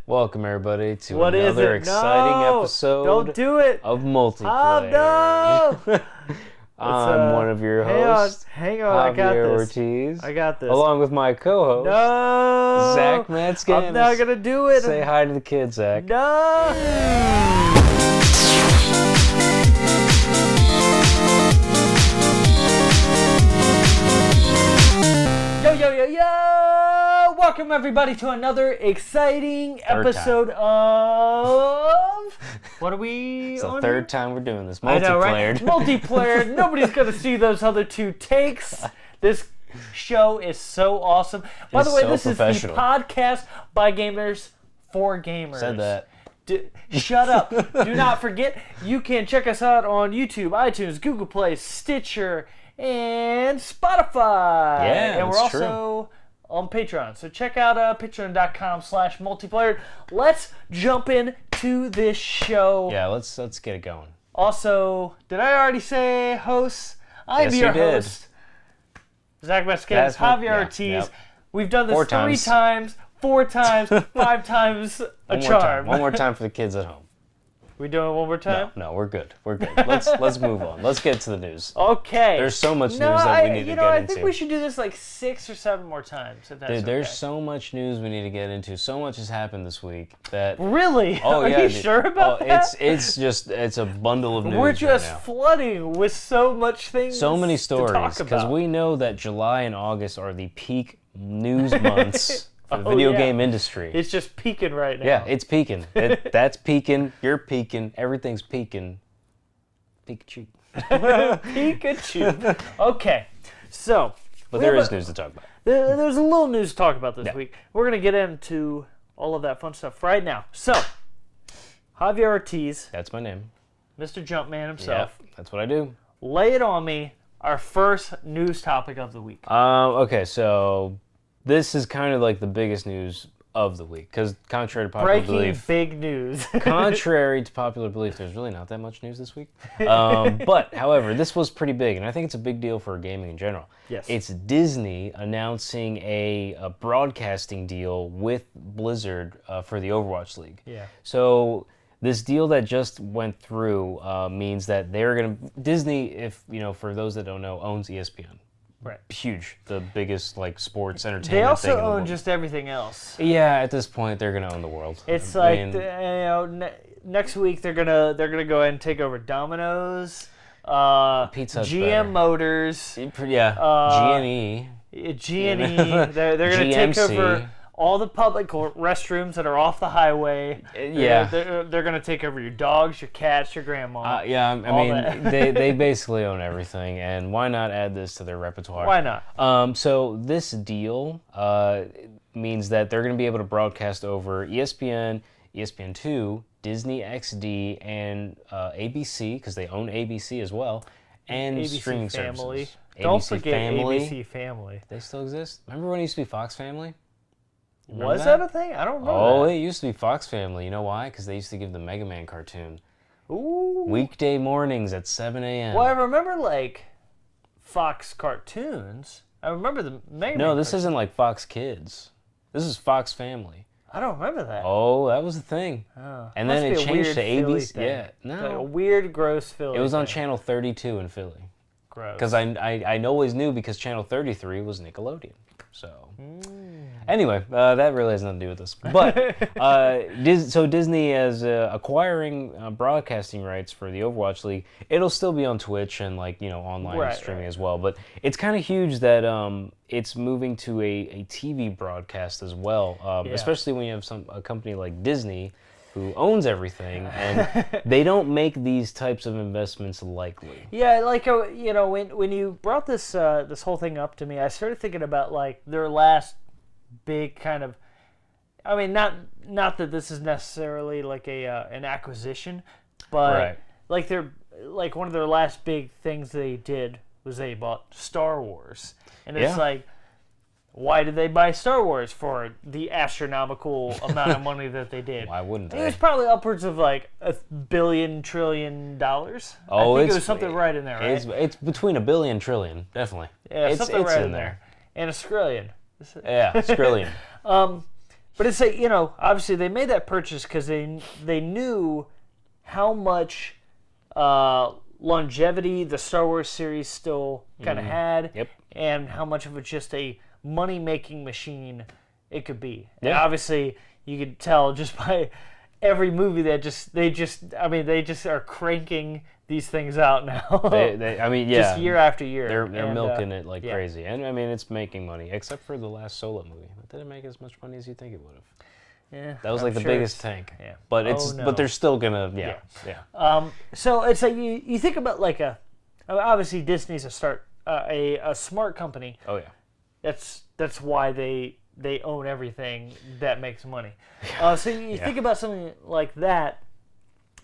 Welcome everybody to What is another it? exciting No! episode Don't do it! of multiplayer. Oh no! I'm one of your hosts. Hang on, I got Javier this. Ortiz, I got this. along with my co-host, No! Zach Matscanis. I'm not gonna do it. Say hi to the kids, Zach. No! Yo! Welcome everybody to another exciting episode of... What are we It's the on third here? time we're doing this. I know, right? Multiplayer. Multiplayer. Nobody's going to see those other two takes. This show is so awesome. By the way, so this is the podcast by gamers for gamers. Said that. Shut up. Do not forget, you can check us out on YouTube, iTunes, Google Play, Stitcher, and Spotify. Yeah, and we're that's also on Patreon. So check out patreon.com/multiplayer. Let's jump into this show. Yeah, let's get it going. Also, did I already say host? I'm Yes, your you did. host, Zach Matscanis, Javier Ortiz. Yep. We've done this 4 3 times. times, 4 times, 5 times a charm. One more time for the kids at home. We doing it one more time? No, we're good. We're good. Let's move on. Let's get to the news. Okay. There's so much news that we need to get I into. think we should do this like 6 or 7 more times. If that's Dude, there's okay. so much news we need to get into. So much has happened this week that. Really? Oh Are yeah, you dude. sure about that? It's a bundle of news. We're just right now. flooding with so much things. So many to stories talk because about. we know that July and August are the peak news months for the Oh, video yeah. game industry. It's just peaking right now. Yeah, it's peaking. That's peaking. You're peaking. Everything's peaking. Pikachu. Pikachu. Okay, so. But we there have is news to talk about. There's a little news to talk about this Yeah. week. We're going to get into all of that fun stuff right now. So, Javier Ortiz, That's my name. Mr. Jumpman Yeah, himself, that's what I do. lay it on me, our first news topic of the week. Okay, so this is kind of like the biggest news of the week because contrary to popular Breaking belief, big news. contrary to popular belief, there's really not that much news this week. But, however, this was pretty big, and I think it's a big deal for gaming in general. Yes. It's Disney announcing a broadcasting deal with Blizzard for the Overwatch League. Yeah. So this deal that just went through means that they're going to... Disney, if for those that don't know, owns ESPN. Right. Huge. The biggest, sports entertainment They also thing in the own world. just everything else. Yeah, at this point, they're going to own the world. It's I like mean, next week they're gonna go ahead and take over Domino's, Pizza Hut's GM better. Motors, G&E. G&E. They're gonna take GMC. over all the public restrooms that are off the highway. Yeah. They're gonna take over your dogs, your cats, your grandma. Yeah, I all mean, that. they basically own everything, and why not add this to their repertoire? Why not? So this deal means that they're going to be able to broadcast over ESPN, ESPN2, Disney XD, and ABC, because they own ABC as well, and ABC streaming Family. services. Don't ABC forget Family. ABC Family. They still exist? Remember when it used to be Fox Family? Remember Was that a thing? I don't remember. Oh, that. it used to be Fox Family. You know why? Because they used to give the Mega Man cartoon. Ooh. Weekday mornings at 7 a.m. Well, I remember Fox cartoons. I remember the Mega No, Man this cartoons. isn't like Fox Kids. This is Fox Family. I don't remember that. Oh, that was the thing. Oh. And Must then be it a changed weird to Philly ABC. thing. Yeah, It's like a no. weird, gross Philly. It was on thing. channel 32 in Philly. Gross. Because I always knew because channel 33 was Nickelodeon. So anyway, that really has nothing to do with this. But so Disney is acquiring broadcasting rights for the Overwatch League. It'll still be on Twitch and online streaming as well. But it's kind of huge that it's moving to a TV broadcast as well. Especially when you have a company like Disney who owns everything, and they don't make these types of investments lightly. Yeah, when you brought this this whole thing up to me, I started thinking about their last big kind of. I mean, not that this is necessarily an acquisition, but one of their last big things they did was they bought Star Wars, and it's why did they buy Star Wars for the astronomical amount of money that they did? Why wouldn't It they? was probably upwards of $1 billion trillion. Oh, I think it was something right in there, right? It's between $1 billion and $1 trillion, definitely. Yeah, it's something right in there. And a skrillion. Yeah, skrillion. But it's like, obviously they made that purchase because they knew how much longevity the Star Wars series still kind of had, Yep. and how much of just a money-making machine it could be. Yeah. And obviously, you could tell just by every movie that they just are cranking these things out now. Just year after year. They're milking it like crazy, and I mean it's making money, except for the last Solo movie. It didn't make as much money as you think it would have. Yeah, that was like the biggest tank. Yeah, but they're still gonna So it's like you think about like obviously Disney's a smart company. Oh yeah. That's why they own everything that makes money. So you think about something like that,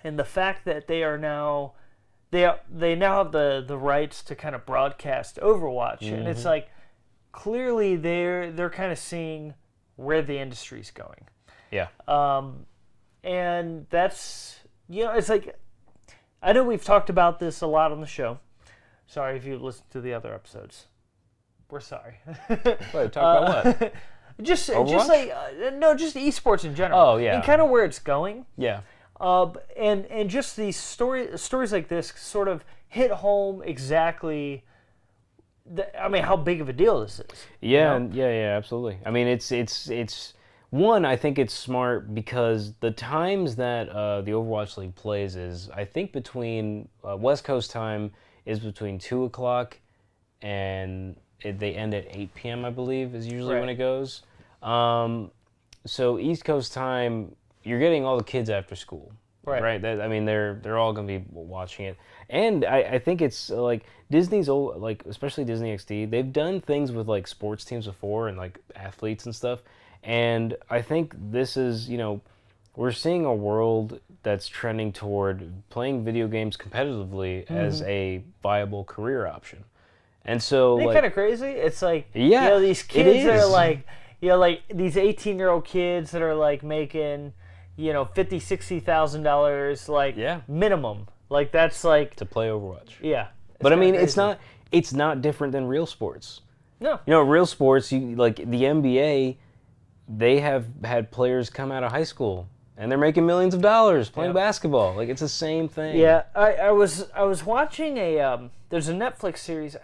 and the fact that they now have the rights to kind of broadcast Overwatch, and it's like clearly they're kind of seeing where the industry's going. Yeah. And that's it's like I know we've talked about this a lot on the show. Sorry if you listened to the other episodes. We're sorry. Wait, talk about what? Just like just esports in general. Oh yeah. And kind of where it's going. Yeah. And just these stories like this sort of hit home exactly. How big of a deal this is. Yeah, yeah, absolutely. I mean, it's one. I think it's smart because the times that the Overwatch League plays is, I think, between West Coast time is between 2:00 and they end at 8 p.m. I believe is usually when it goes. So East Coast time, you're getting all the kids after school, right? They're all gonna be watching it, and I think it's like Disney's old, like especially Disney XD. They've done things with like sports teams before and like athletes and stuff, and I think this is we're seeing a world that's trending toward playing video games competitively as a viable career option, and so isn't it kind of crazy? It's like these kids it is. that are like like these 18-year-old kids that are like making $50,000-$60,000 like minimum. Like that's like to play Overwatch. Yeah. But I mean, crazy. It's not different than real sports. No. Real sports, like the NBA, they have had players come out of high school and they're making millions of dollars playing basketball. Like it's the same thing. Yeah, I was watching there's a Netflix series.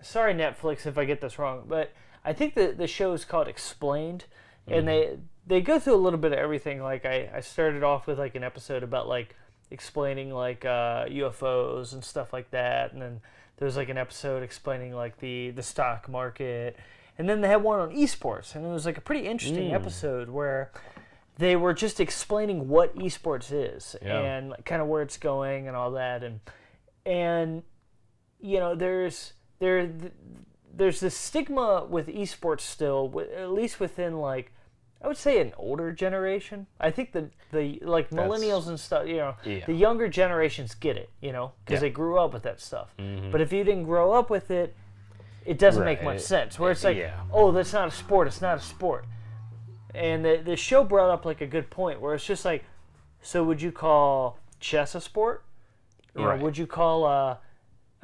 Sorry, Netflix, if I get this wrong, but I think the show is called Explained, and they go through a little bit of everything. Like I started off with like an episode about like explaining like UFOs and stuff like that, and then there's like an episode explaining like the stock market, and then they had one on esports, and it was like a pretty interesting episode where they were just explaining what esports is and kind of where it's going and all that, and there's this stigma with esports still, at least within like I would say an older generation. I think the like millennials and stuff, the younger generations get it, because they grew up with that stuff. But if you didn't grow up with it, it doesn't make much sense. Where it's like, oh, that's not a sport. It's not a sport. And the show brought up like a good point where it's just like, so would you call chess a sport? Would you call?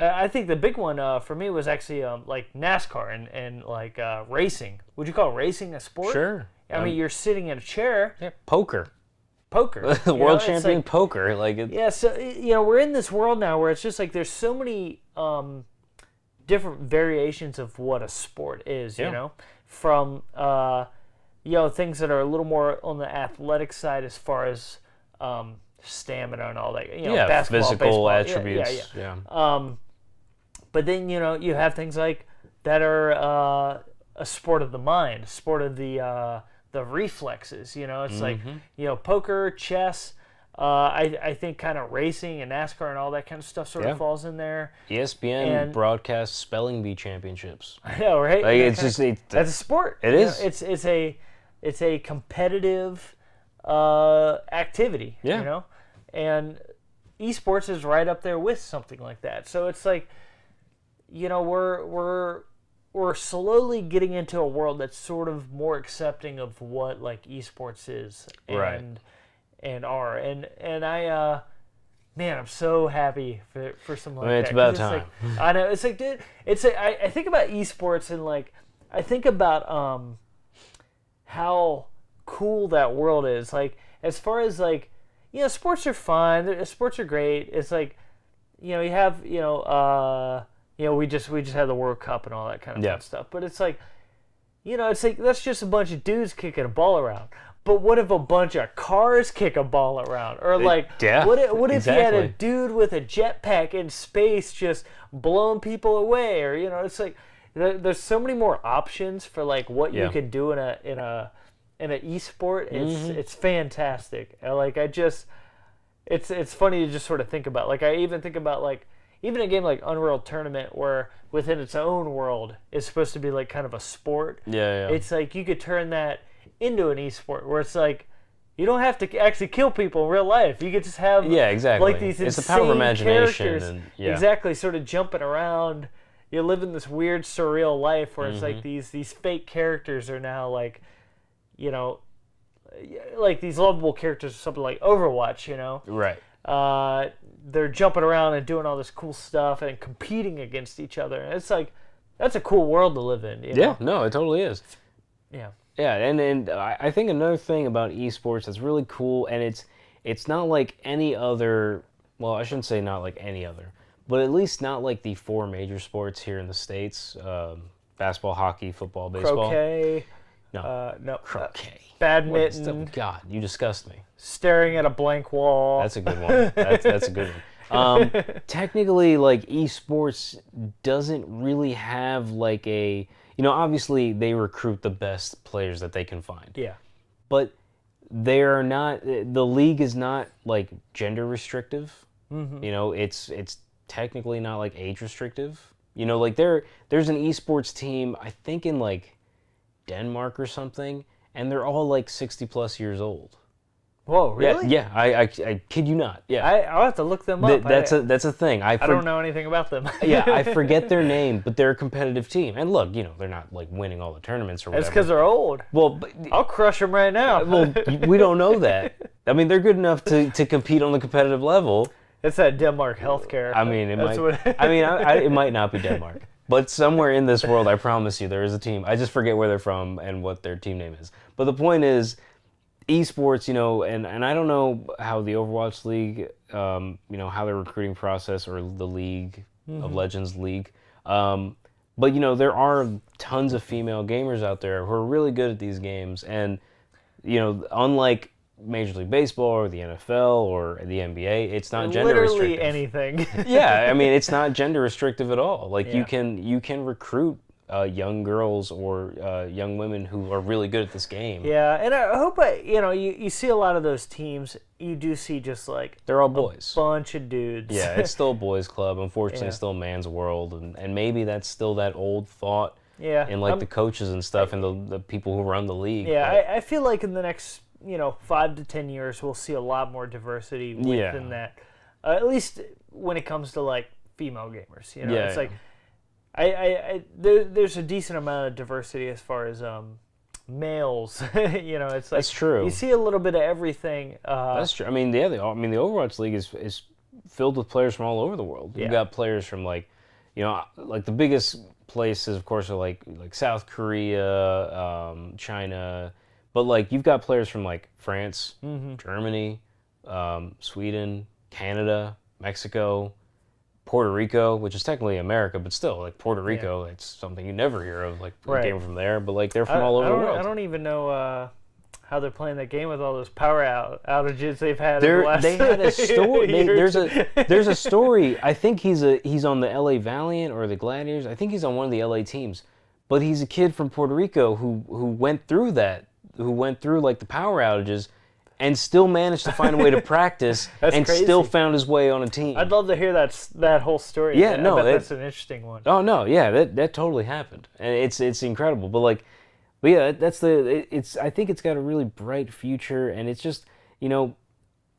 I think the big one for me was actually like NASCAR and like racing. Would you call racing a sport? Sure. I mean, you're sitting in a chair. Yeah, poker. World champion like, poker. So we're in this world now where it's just like there's so many different variations of what a sport is. From things that are a little more on the athletic side as far as stamina and all that. Basketball, physical baseball, attributes. But then you have things like that are a sport of the mind, sport of the reflexes. It's like poker, chess. I think kind of racing and NASCAR and all that kind of stuff sort of falls in there. ESPN broadcasts spelling bee championships. I know, right? Like that's a sport. It is. It's a competitive activity. Yeah. And esports is right up there with something like that. So it's like, we're slowly getting into a world that's sort of more accepting of what like esports is and I I'm so happy for something like that. It's about time. Like, I know it's like, dude, I think about esports and like I think about how cool that world is. Like, as far as like, sports are fun. Sports are great. It's like, you have, we just had the World Cup and all that kind of fun stuff. But it's like, it's like that's just a bunch of dudes kicking a ball around. But what if a bunch of cars kick a ball around? Or like, what if you had a dude with a jetpack in space just blowing people away? Or it's like there's so many more options for like what you could do in an esport. It's fantastic. Like it's funny to just sort of think about. Like I even think about like even a game like Unreal Tournament where within its own world is supposed to be like kind of a sport. Yeah. It's like you could turn that into an esport where it's like you don't have to actually kill people in real life. You could just have like these it's insane the power of imagination characters, exactly, sort of jumping around. You're living this weird surreal life where it's like these fake characters are now like, like these lovable characters or something like Overwatch, Right. They're jumping around and doing all this cool stuff and competing against each other. And it's like that's a cool world to live in. Yeah, no, it totally is. Yeah. Yeah, and I think another thing about esports that's really cool, and it's not like any other. Well, I shouldn't say not like any other, but at least not like the 4 major sports here in the States: basketball, hockey, football, baseball. Croquet. No. Croquet. Badminton. God, you disgust me. Staring at a blank wall. That's a good one. That's a good one. Technically, like esports doesn't really have like a. Obviously they recruit the best players that they can find. Yeah. But they are not. The league is not like gender restrictive. It's technically not like age restrictive. Like there's an esports team I think in like Denmark or something, and they're all like 60+ years old. Whoa, really? Yeah. I kid you not. Yeah. I'll have to look them up. That's a thing. I don't know anything about them. Yeah, I forget their name, but they're a competitive team. And look, they're not like winning all the tournaments or whatever. It's because they're old. Well, I'll crush them right now. Well, we don't know that. I mean, they're good enough to compete on the competitive level. It's that Denmark healthcare. I mean, it might not be Denmark. But somewhere in this world, I promise you, there is a team. I just forget where they're from and what their team name is. But the point is, esports, and I don't know how the Overwatch League, how their recruiting process or the League of Legends League. But, there are tons of female gamers out there who are really good at these games. And, unlike Major League Baseball or the NFL or the NBA, it's not gender restrictive. Literally anything. Yeah, I mean, it's not gender restrictive at all. Like you can recruit young girls or young women who are really good at this game. Yeah, and I hope you see a lot of those teams. You do see just like they're all boys, a bunch of dudes. Yeah, it's still a boys' club. Unfortunately, it's still a man's world, and maybe that's still that old thought. Yeah, in like the coaches and stuff, and the people who run the league. Yeah, I feel like in the next 5 to 10 years, we'll see a lot more diversity within that. At least when it comes to like female gamers, it's like there's a decent amount of diversity as far as males. It's like that's true. You see a little bit of everything. That's true. I mean, the Overwatch League is filled with players from all over the world. You've got players from like the biggest places, of course, are like South Korea, China. But like you've got players from like France, Germany, Sweden, Canada, Mexico, Puerto Rico, which is technically America, but still like Puerto Rico, it's something you never hear of, like a game from there. But like they're from all over the world. I don't even know how they're playing that game with all those power outages they've had. In the last they had a story. There's a story. I think he's on the LA Valiant or the Gladiators. I think he's on one of the LA teams. But he's a kid from Puerto Rico who went through that. Who went through like the power outages and still managed to find a way to practice and crazy. Still found his way on a team. I'd love to hear that whole story. Yeah, no, that's an interesting one. Oh no, yeah, that totally happened, and it's incredible. But yeah, I think it's got a really bright future, and it's just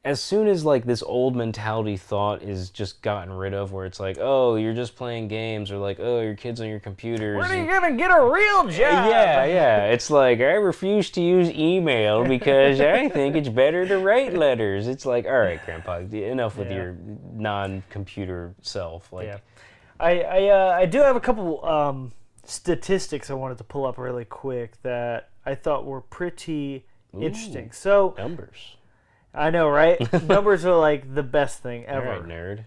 as soon as like this old mentality thought is just gotten rid of, where it's like, oh, you're just playing games, or like, oh, your kid's on your computers. When are you gonna get a real job? Yeah. It's like, I refuse to use email because I think it's better to write letters. It's like, all right, Grandpa, enough with your non-computer self. Like, I do have a couple statistics I wanted to pull up really quick that I thought were pretty interesting. So numbers. I know, right? Numbers are like the best thing ever. All right, nerd.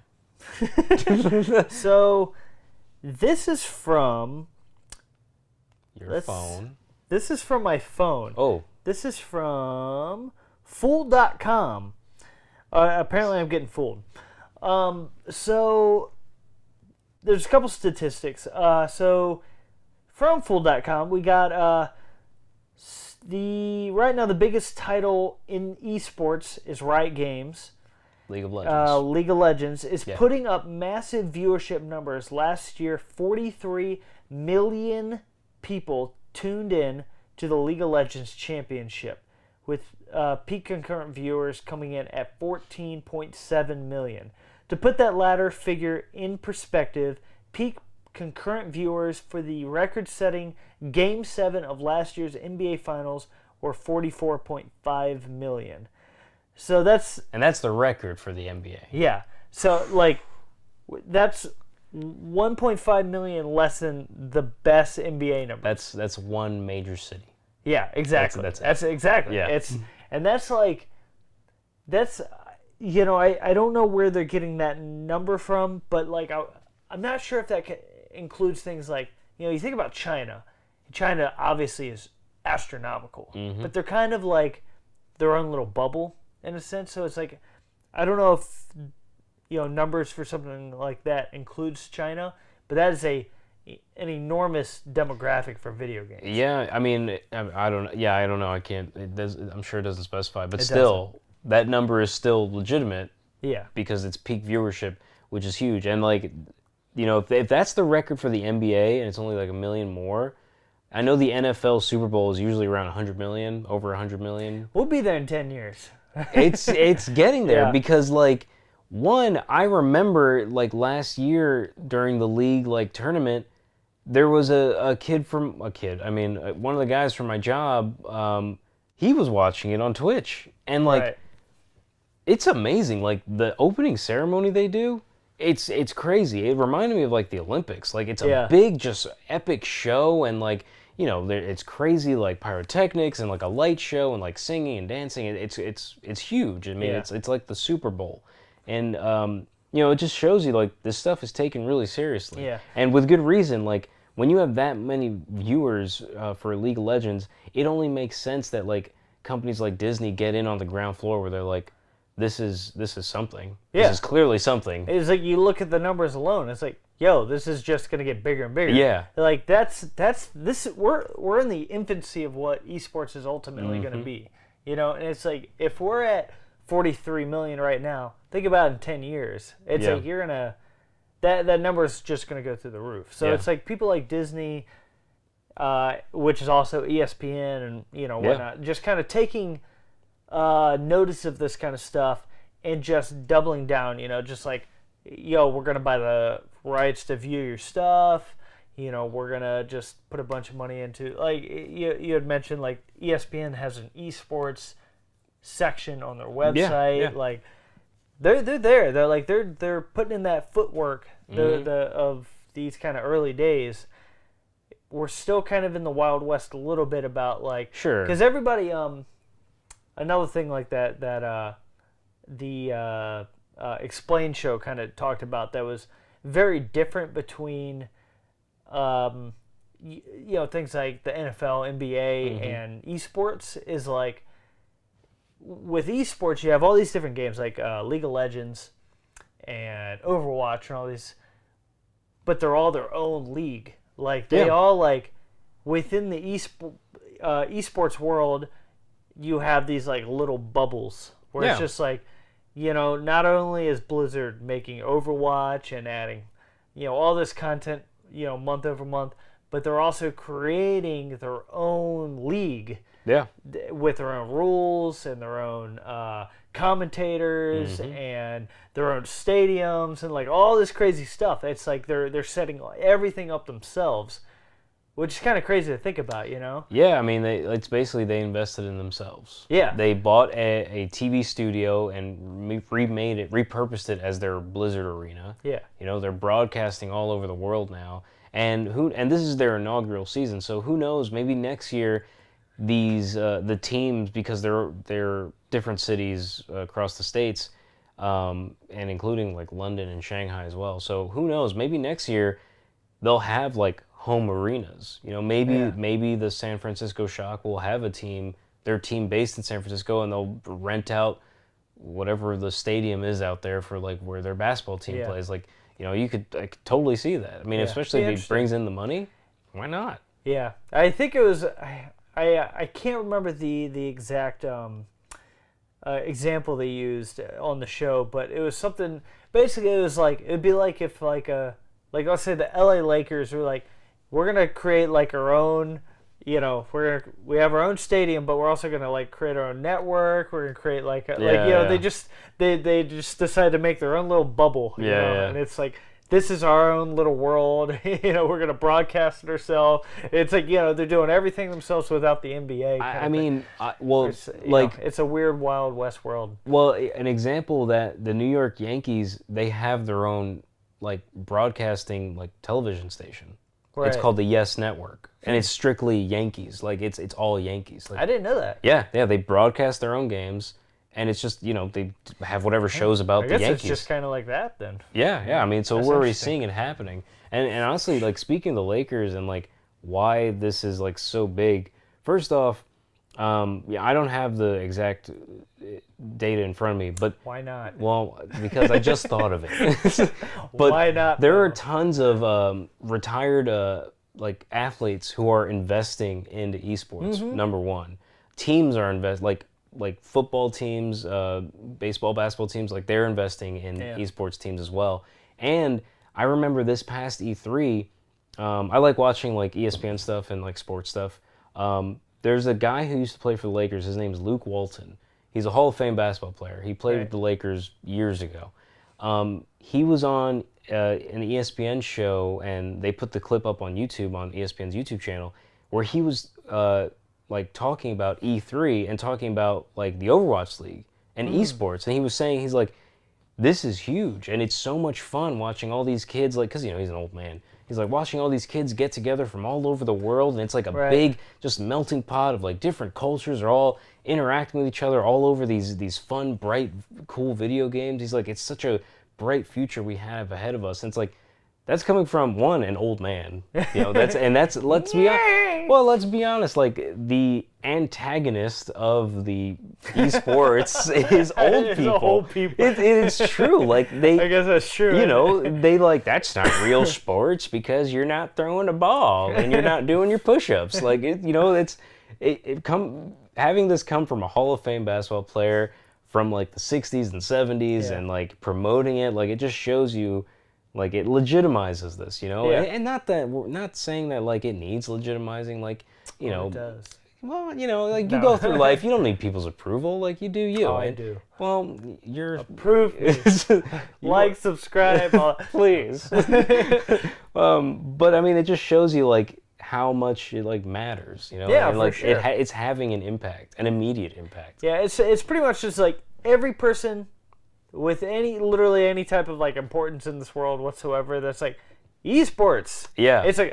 So this is from Your phone. This is from my phone. Oh. This is from Fool.com. Apparently I'm getting fooled. So there's a couple statistics. So from Fool.com, we got right now the biggest title in esports is Riot Games. League of Legends. League of Legends is putting up massive viewership numbers. Last year, 43 million people tuned in to the League of Legends Championship, with peak concurrent viewers coming in at 14.7 million. To put that latter figure in perspective, peak concurrent viewers for the record-setting Game 7 of last year's NBA Finals were 44.5 million. So that's the record for the NBA. Yeah. So that's 1.5 million less than the best NBA number. That's one major city. Yeah, exactly. That's exactly. Yeah. That's I don't know where they're getting that number from, but I'm not sure if that includes things like, you think about China. China obviously is astronomical, but they're kind of like their own little bubble in a sense. So it's like, I don't know if numbers for something like that includes China, but that is an enormous demographic for video games. Yeah, I mean, I don't know. Yeah, I don't know. I can't. I'm sure it doesn't specify, but that number is still legitimate. Yeah, because it's peak viewership, which is huge. And if that's the record for the NBA and it's only like 1 million more, I know the NFL Super Bowl is usually around 100 million, over 100 million. We'll be there in 10 years. It's getting there because one, I remember last year during the league tournament, there was one of the guys from my job, he was watching it on Twitch, and it's amazing. The opening ceremony they do, it's crazy. It reminded me of the Olympics. It's a big, just epic show, and it's crazy pyrotechnics and a light show and singing and dancing. It's huge. I mean, it's like the Super Bowl. And, it just shows you, this stuff is taken really seriously. Yeah. And with good reason. When you have that many viewers for League of Legends, it only makes sense that, companies like Disney get in on the ground floor where they're like, this is something. Yeah. This is clearly something. It's like you look at the numbers alone, it's like, yo, this is just going to get bigger and bigger. Yeah. We're in the infancy of what esports is ultimately going to be. And it's like, if we're at 43 million right now, think about it in 10 years. It's like you're gonna that number is just gonna go through the roof. So it's like people like Disney, which is also ESPN and whatnot, just kind of taking notice of this kind of stuff and just doubling down. Just like, yo, we're gonna buy the rights to view your stuff. We're gonna just put a bunch of money into you had mentioned ESPN has an esports section on their website. They're there. They're putting in that footwork of these kind of early days. We're still kind of in the Wild West a little bit about sure, because everybody another thing that the Explain show kind of talked about that was very different between things like the NFL, NBA, and esports is with esports, you have all these different games like League of Legends and Overwatch and all these, but they're all their own league. They all within the esports world, you have these little bubbles where it's just not only is Blizzard making Overwatch and adding, all this content, month over month, but they're also creating their own league. Yeah, with their own rules and their own commentators and their own stadiums and all this crazy stuff. It's they're setting everything up themselves, which is kind of crazy to think about, Yeah, I mean, it's basically they invested in themselves. Yeah, they bought a TV studio and remade it, repurposed it as their Blizzard arena. Yeah, they're broadcasting all over the world now, and this is their inaugural season. So who knows? Maybe next year the teams, because they're different cities across the states, and including like London and Shanghai as well. So who knows? Maybe next year they'll have like home arenas. You know, maybe the San Francisco Shock will have their team based in San Francisco, and they'll rent out whatever the stadium is out there for like where their basketball team plays. Like, you know, I could totally see that. I mean, especially if it brings in the money, why not? Yeah, I think it was. I can't remember the exact example they used on the show, but it was something. Basically, it was like it'd be like if like let's say the LA Lakers were like, we're gonna create like our own. You know, we have our own stadium, but we're also gonna like create our own network. We're gonna create they just decided to make their own little bubble. You know? And it's like, this is our own little world. You know, we're gonna broadcast it ourselves. It's like, you know, they're doing everything themselves without the NBA. It's a weird Wild West world. Well, an example that the New York Yankees, they have their own like broadcasting like television station. Right. It's called the Yes Network, and it's strictly Yankees. Like it's all Yankees. Like, I didn't know that. Yeah. They broadcast their own games, and it's just, you know, they have whatever shows about the Yankees. I guess it's just kind of like that then. Yeah. I mean, so we're already seeing it happening, and honestly, like speaking of the Lakers and like why this is like so big. First off, I don't have the exact data in front of me, but why not? Well, because I just thought of it. But why not? There are tons of retired like athletes who are investing into esports. Mm-hmm. Number one, teams are like football teams, baseball, basketball teams. Like they're investing in esports teams as well. And I remember this past E3, I like watching like ESPN stuff and like sports stuff. There's a guy who used to play for the Lakers. His name's Luke Walton. He's a Hall of Fame basketball player. He played with the Lakers years ago. He was on an ESPN show, and they put the clip up on YouTube, on ESPN's YouTube channel, where he was like talking about E3 and talking about like the Overwatch League and esports. And he was saying, he's like, this is huge, and it's so much fun watching all these kids, like, because, you know, he's an old man. He's like watching all these kids get together from all over the world, and it's like a big just melting pot of like different cultures are all interacting with each other all over these fun, bright, cool video games. He's like, it's such a bright future we have ahead of us. And it's like, that's coming from an old man. You know, let's be honest, like the antagonist of the esports is old people. It's true. Like I guess that's true. You know, they like, that's not real sports because you're not throwing a ball and you're not doing your push-ups. Like having this come from a Hall of Fame basketball player from like the 60s and 70s and like promoting it, like it just shows you. Like, it legitimizes this, you know? Yeah. And not that, we're not saying that, like, it needs legitimizing, like, you know. It does. Well, you know, like, you go through life, you don't need people's approval, like, you do you. Oh, I do. Well, you're... Approve me. Like, subscribe, please. But, I mean, it just shows you, like, how much it, like, matters, you know? Yeah, and, like, for sure. It's having an impact, an immediate impact. Yeah, it's pretty much just, like, every person... with literally any type of like importance in this world whatsoever, that's like esports. Yeah, it's like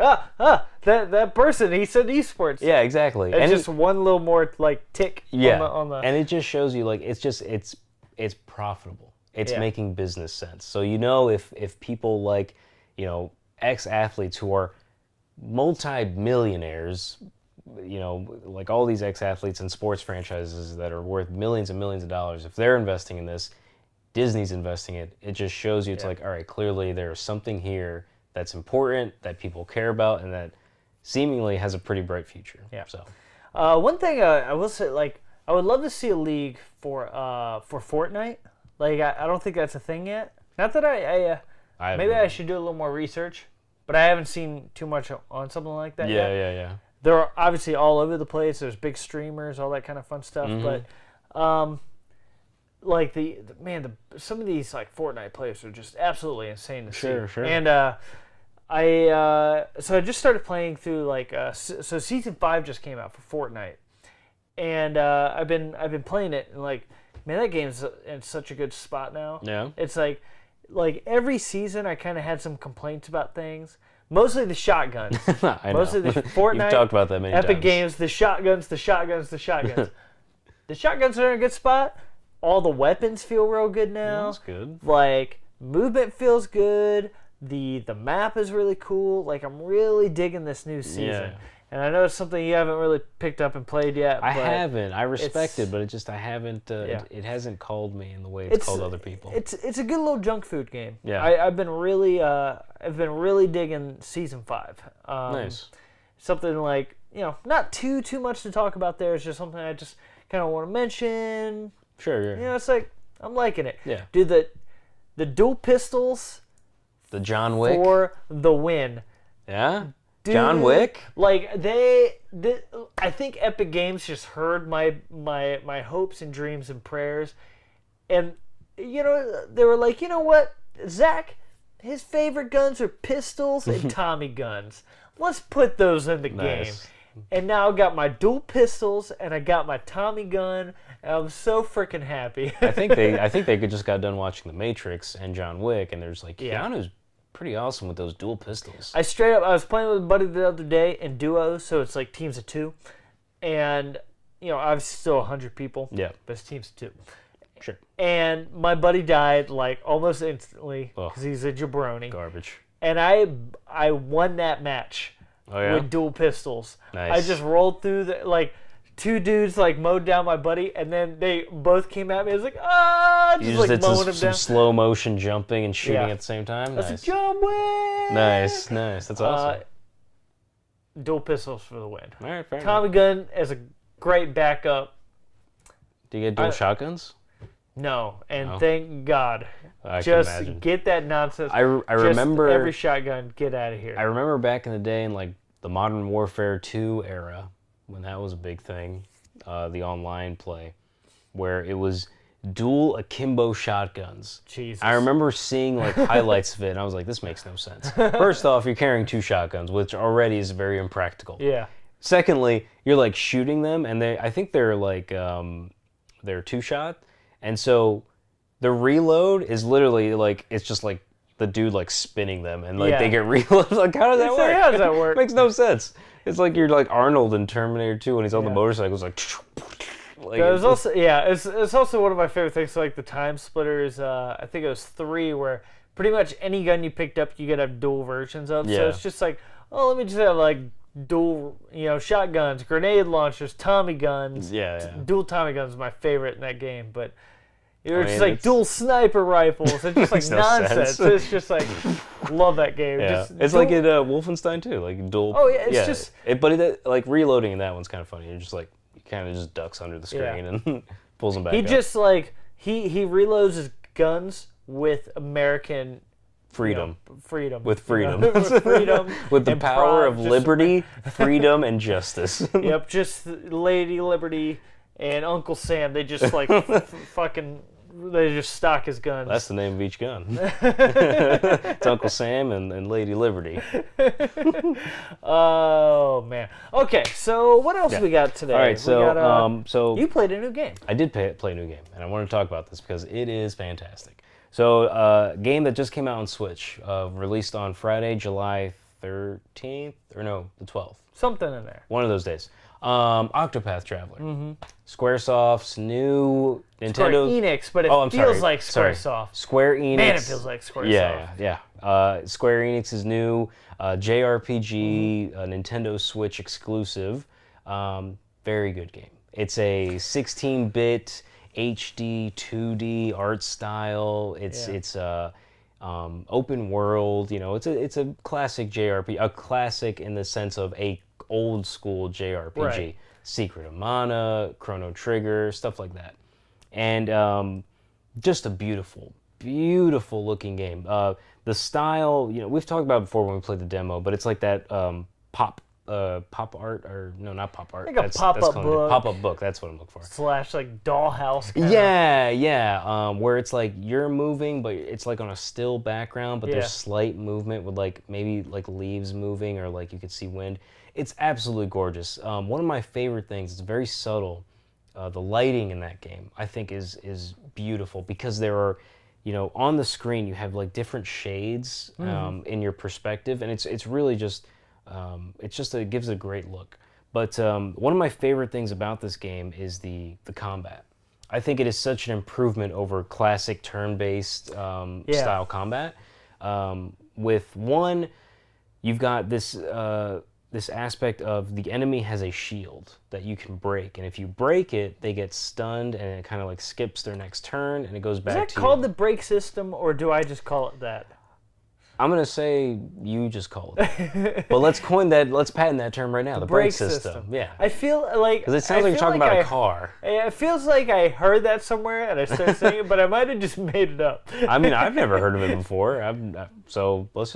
that person, he said esports. Yeah, exactly. And just one little more like tick. Yeah, on the and it just shows you like it's profitable. It's making business sense. So you know if people like, you know, ex-athletes who are multi-millionaires, you know, like all these ex-athletes and sports franchises that are worth millions and millions of dollars, if they're investing in this, Disney's investing it. It just shows you it's like, all right, clearly there's something here that's important, that people care about, and that seemingly has a pretty bright future. Yeah. So, one thing I will say, like, I would love to see a league for Fortnite. Like, I don't think that's a thing yet. Not that maybe I should do a little more research, but I haven't seen too much on something like that yet. Yeah. They're obviously all over the place. There's big streamers, all that kind of fun stuff, but like some of these like Fortnite players are just absolutely insane to see. Sure. And I just started playing through like so season 5 just came out for Fortnite, and I've been playing it, and like, man, that game's in such a good spot now. Yeah. It's like every season I kind of had some complaints about things, Mostly the shotguns. I Mostly know. the Fortnite. You've talked about that many Epic times. Games, the shotguns. The shotguns are in a good spot. All the weapons feel real good now. That's good. Like, movement feels good. The map is really cool. Like, I'm really digging this new season. Yeah. And I know it's something you haven't really picked up and played yet. I but haven't. I respect it, but I haven't. It hasn't called me in the way it's called other people. It's a good little junk food game. Yeah. I've been really digging season 5. Nice. Something like, not too much to talk about there. It's just something I just kind of want to mention. Sure. It's like I'm liking it. Yeah. Dude, the dual pistols. The John Wick. For the win. Yeah. Dude, John Wick. Like I think Epic Games just heard my hopes and dreams and prayers, and they were like, you know what, Zach, his favorite guns are pistols and Tommy guns. Let's put those in the game. And now I got my dual pistols and I got my Tommy gun, and I'm so freaking happy. I think they just got done watching The Matrix and John Wick, and there's like, Keanu's pretty awesome with those dual pistols. I was playing with a buddy the other day in duos, so it's like teams of 2, and I was still 100 people. Yeah, but it's teams of 2. Sure. And my buddy died like almost instantly because he's a jabroni. Garbage. And I won that match with dual pistols. Nice. I just rolled through the 2 dudes mowed down my buddy, and then they both came at me. I was like, you just did mowing them some down. slow motion jumping and shooting at the same time. That's Nice. a jump win. Nice. That's awesome. Dual pistols for the win. All right, fair Tommy enough. gun as a great backup. Do you get dual shotguns? No, and thank God. I just can imagine. get that nonsense. I remember every shotgun. Get out of here. I remember back in the day in the Modern Warfare 2 era, when that was a big thing, the online play, where it was dual akimbo shotguns. Jesus. I remember seeing highlights of it, and I was like, this makes no sense. First off, you're carrying 2 shotguns, which already is very impractical. Yeah. Secondly, you're shooting them, and I think they're they're 2-shot, and so the reload is literally it's just the dude spinning them, and they get reloaded. How does that work? How does that work? It makes no sense. It's like you're Arnold in Terminator 2 when he's on the motorcycle. It's also it's also one of my favorite things. So the time splitters. I think it was 3, where pretty much any gun you picked up, you could have dual versions of. Yeah. So it's just let me just have dual, shotguns, grenade launchers, Tommy guns. Yeah. Dual Tommy guns is my favorite in that game, but. Just dual sniper rifles. It's just no nonsense. sense. It's just love that game. Yeah. Just it's like in Wolfenstein too, dual. Oh yeah, it's just. But reloading in that one's kind of funny. You're just he kind of just ducks under the screen and pulls them back. He up. just he reloads his guns with American freedom. Freedom. With freedom. With freedom. With the power of just, liberty, freedom, and justice. Yep, just Lady Liberty and Uncle Sam. They just fucking. They just stock his guns. That's the name of each gun. It's Uncle Sam and Lady Liberty. Oh man. Okay, so what else we got today? All right, so you played a new game. I did play a new game, and I want to talk about this because it is fantastic. So, a game that just came out on Switch, released on Friday, July 13th, or no, the 12th. Something in there. One of those days. Octopath Traveler. Mm-hmm. Squaresoft's new Nintendo. Square Enix, but it feels like Squaresoft. Square Enix. Man, it feels like Squaresoft. Yeah. Square Enix's new JRPG, Nintendo Switch exclusive. Very good game. It's a 16-bit HD 2D art style. It's open world. It's a classic JRPG. A classic in the sense of a old school JRPG. Right. Secret of Mana, Chrono Trigger, stuff like that. And just a beautiful looking game. The style, we've talked about it before when we played the demo, but it's like that pop art, or no, not pop art. Like a pop-up book. Pop-up book, that's what I'm looking for. / dollhouse kind Yeah. Where it's you're moving, but it's on a still background, but there's slight movement with maybe leaves moving, or you could see wind. It's absolutely gorgeous. One of my favorite things, it's very subtle. The lighting in that game, I think, is beautiful, because there are on the screen you have like different shades in your perspective, and it's really just it gives a great look. But one of my favorite things about this game is the combat. I think it is such an improvement over classic turn-based style combat. With one, you've got this aspect of the enemy has a shield that you can break, and if you break it, they get stunned, and it kind of like skips their next turn, and it goes back to you. Is that called the break system, or do I just call it that? I'm going to say you just call it. But let's patent that term right now, the brake system. Yeah. I feel like... Because it sounds like you're talking about a car. It feels like I heard that somewhere and I started saying it, but I might have just made it up. I mean, I've never heard of it before. So let's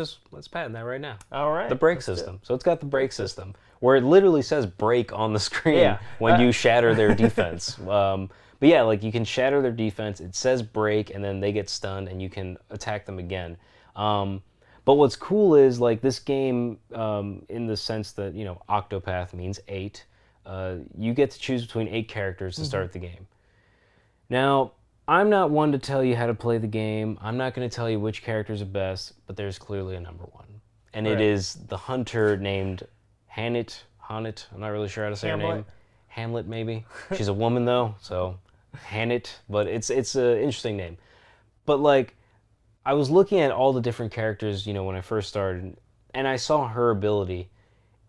patent that right now. All right. The brake system. So it's got the brake system, where it literally says break on the screen when you shatter their defense. But yeah, like you can shatter their defense, it says break, and then they get stunned, and you can attack them again. But what's cool is like this game, in the sense that Octopath means 8. You get to choose between 8 characters to start the game. Now, I'm not one to tell you how to play the game. I'm not going to tell you which characters are best, but there's clearly a number one, and it is the hunter named Hanit. I'm not really sure how to say her name. Hamlet, maybe. She's a woman though, so Hanit. But it's an interesting name. But like, I was looking at all the different characters, when I first started, and I saw her ability.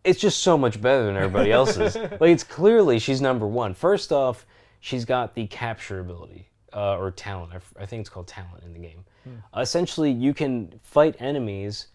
It's just so much better than everybody else's. Like, it's clearly she's number one. First off, she's got the capture ability, or talent. I think it's called talent in the game. Essentially, you can fight enemies,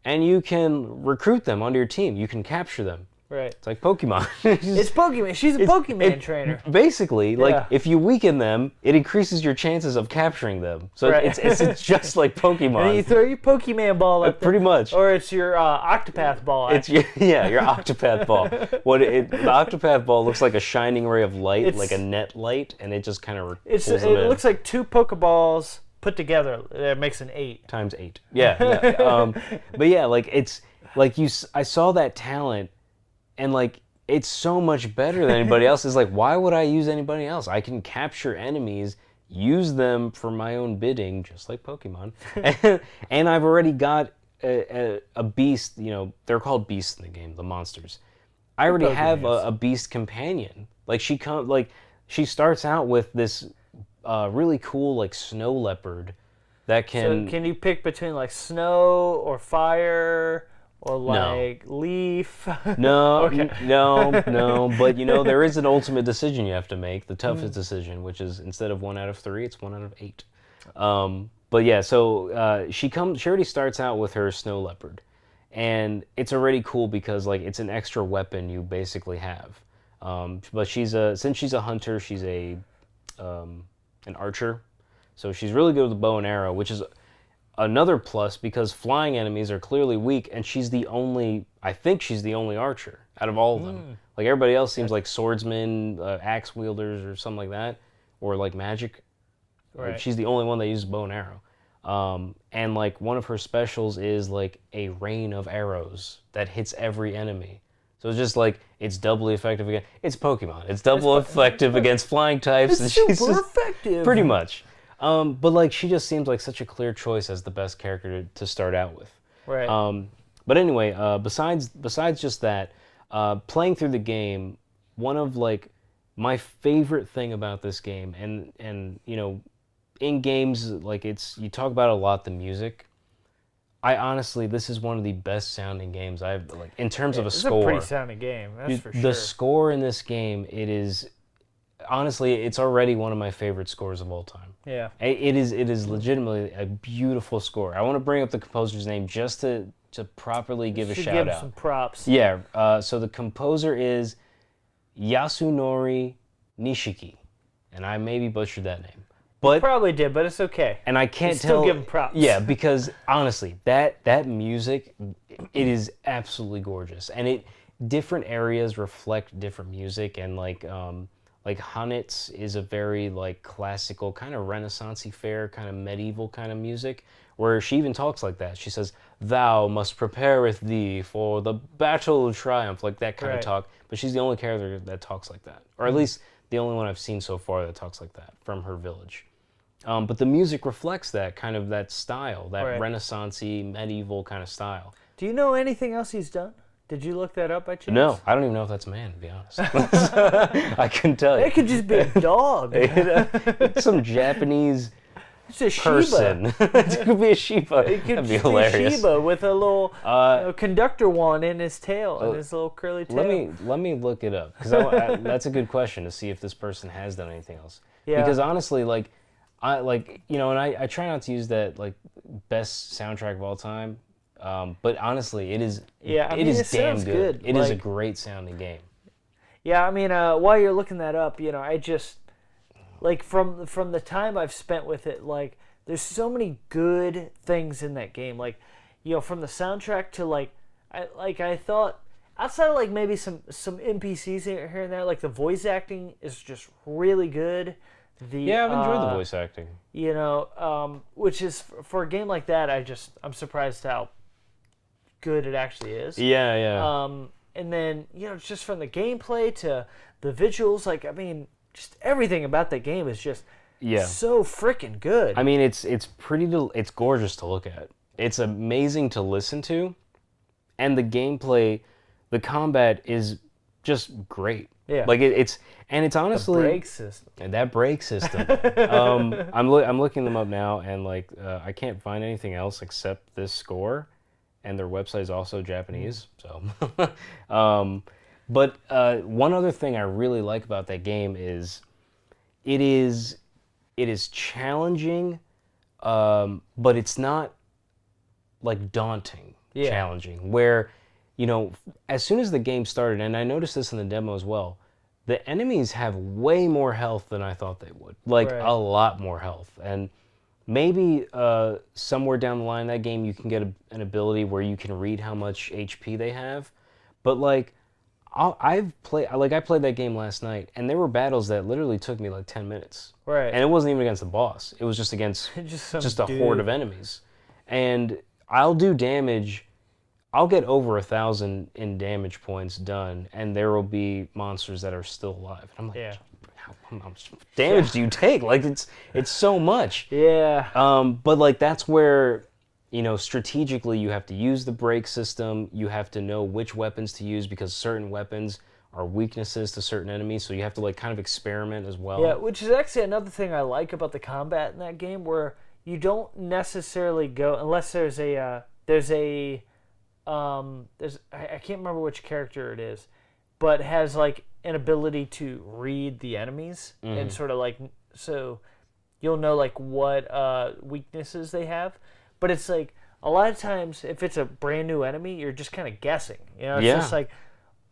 and you can recruit them onto your team. You can capture them. Right. It's like Pokemon. It's Pokemon. She's a Pokemon trainer. Basically, like, if you weaken them, it increases your chances of capturing them. So it's just like Pokemon. And then you throw your Pokemon ball at them. Pretty much. Or it's your Octopath ball. It's your Octopath ball. The Octopath ball looks like a shining ray of light, like a net light, and it just kind of pulls them in. It looks like 2 Pokeballs put together. It makes an 8. Times 8. Yeah. But yeah, like, it's like I saw that talent. And, like, it's so much better than anybody else. It's like, why would I use anybody else? I can capture enemies, use them for my own bidding, just like Pokemon. And I've already got a beast, they're called beasts in the game, the monsters. I already have a beast companion. Like, she starts out with this really cool, like, snow leopard that can... So can you pick between, like, snow or fire... Or like leaf? No, no. But there is an ultimate decision you have to make, the toughest decision, which is instead of 1 out of 3, it's 1 out of 8. But yeah, so she already starts out with her snow leopard, and it's already cool because like it's an extra weapon you basically have. But since she's a hunter, she's an archer, so she's really good with the bow and arrow, which is another plus because flying enemies are clearly weak, and I think she's the only archer out of all of them. Like everybody else seems like swordsmen, axe wielders, or something like that, or like magic. Right. She's the only one that uses bow and arrow. And like one of her specials is like a rain of arrows that hits every enemy. So it's just like, it's doubly effective against... It's Pokemon. It's double effective against flying types. It's super effective. Pretty much. But like she just seems like such a clear choice as the best character to start out with. Right. But anyway, besides just that, playing through the game, one of like my favorite thing about this game, and in games like you talk about a lot the music. I honestly, this is one of the best sounding games I've like in terms of a score. It's a pretty sounding game, that's for sure. The score in this game, it is. Honestly, it's already one of my favorite scores of all time. Yeah. It is legitimately a beautiful score. I want to bring up the composer's name just to properly give a shout out. Give some props. Yeah. So the composer is Yasunori Nishiki, and I maybe butchered that name. But you probably did, but it's okay. And I can't tell. Still give him props. Yeah, because honestly, that music, it is absolutely gorgeous, and different areas reflect different music, and like Hanit's is a very like classical kind of Renaissance-y fair kind of medieval kind of music, where she even talks like that. She says, "Thou must prepareth thee for the battle of triumph," like that kind of talk. But she's the only character that talks like that, or at least the only one I've seen so far that talks like that from her village. But the music reflects that kind of that style, that Right. Renaissance-y, medieval kind of style. Do you know anything else he's done? Did you look that up by chance? No, I don't even know if that's a man, to be honest. I couldn't tell you. It could just be a dog. It's some Japanese It's a person. Shiba. It could be a Shiba. It could That'd be just be a hilarious. Shiba with a little conductor wand in his tail and his little curly tail. Let me look it up, because that's a good question to see if this person has done anything else. Yeah. Because honestly, like, and I try not to use that like best soundtrack of all time, but honestly, it is Yeah, it is damn sounds good. good. It is a Like- great sounding game. Yeah, I mean, while you're looking that up, I just like from the time I've spent with it, like there's so many good things in that game. Like, from the soundtrack to I thought outside of like maybe some NPCs here and there, like the voice acting is just really good. Yeah, I've enjoyed the voice acting. Which is for a game like that, I'm surprised how good it actually is. Yeah, yeah. And then, just from the gameplay to the visuals, like, I mean, just everything about that game is just so freaking good. I mean, it's it's gorgeous to look at. It's amazing to listen to, and the gameplay, the combat is just great. Yeah. Like it's honestly the brake system. And that brake system. I'm looking them up now, and like I can't find anything else except this score, and their website is also Japanese. So, but one other thing I really like about that game is, it is challenging, but it's not like daunting. Yeah. Challenging where, as soon as the game started, and I noticed this in the demo as well, the enemies have way more health than I thought they would. Like, Right. a lot more health. And maybe somewhere down the line in that game you can get an ability where you can read how much HP they have. But, like, I played that game last night, and there were battles that literally took me, like, 10 minutes. Right. And it wasn't even against the boss. It was just against Just a horde of enemies. And I'll do damage. I'll get over 1,000 in damage points done, and there will be monsters that are still alive. And I'm like, Yeah. how much damage do you take? Like, it's so much. Yeah. But like, that's where, strategically you have to use the brake system. You have to know which weapons to use, because certain weapons are weaknesses to certain enemies. So you have to like kind of experiment as well. Yeah, which is actually another thing I like about the combat in that game, where you don't necessarily go unless there's I can't remember which character it is, but has like an ability to read the enemies and sort of like, so you'll know like what weaknesses they have. But it's like a lot of times if it's a brand new enemy, you're just kind of guessing. It's just like,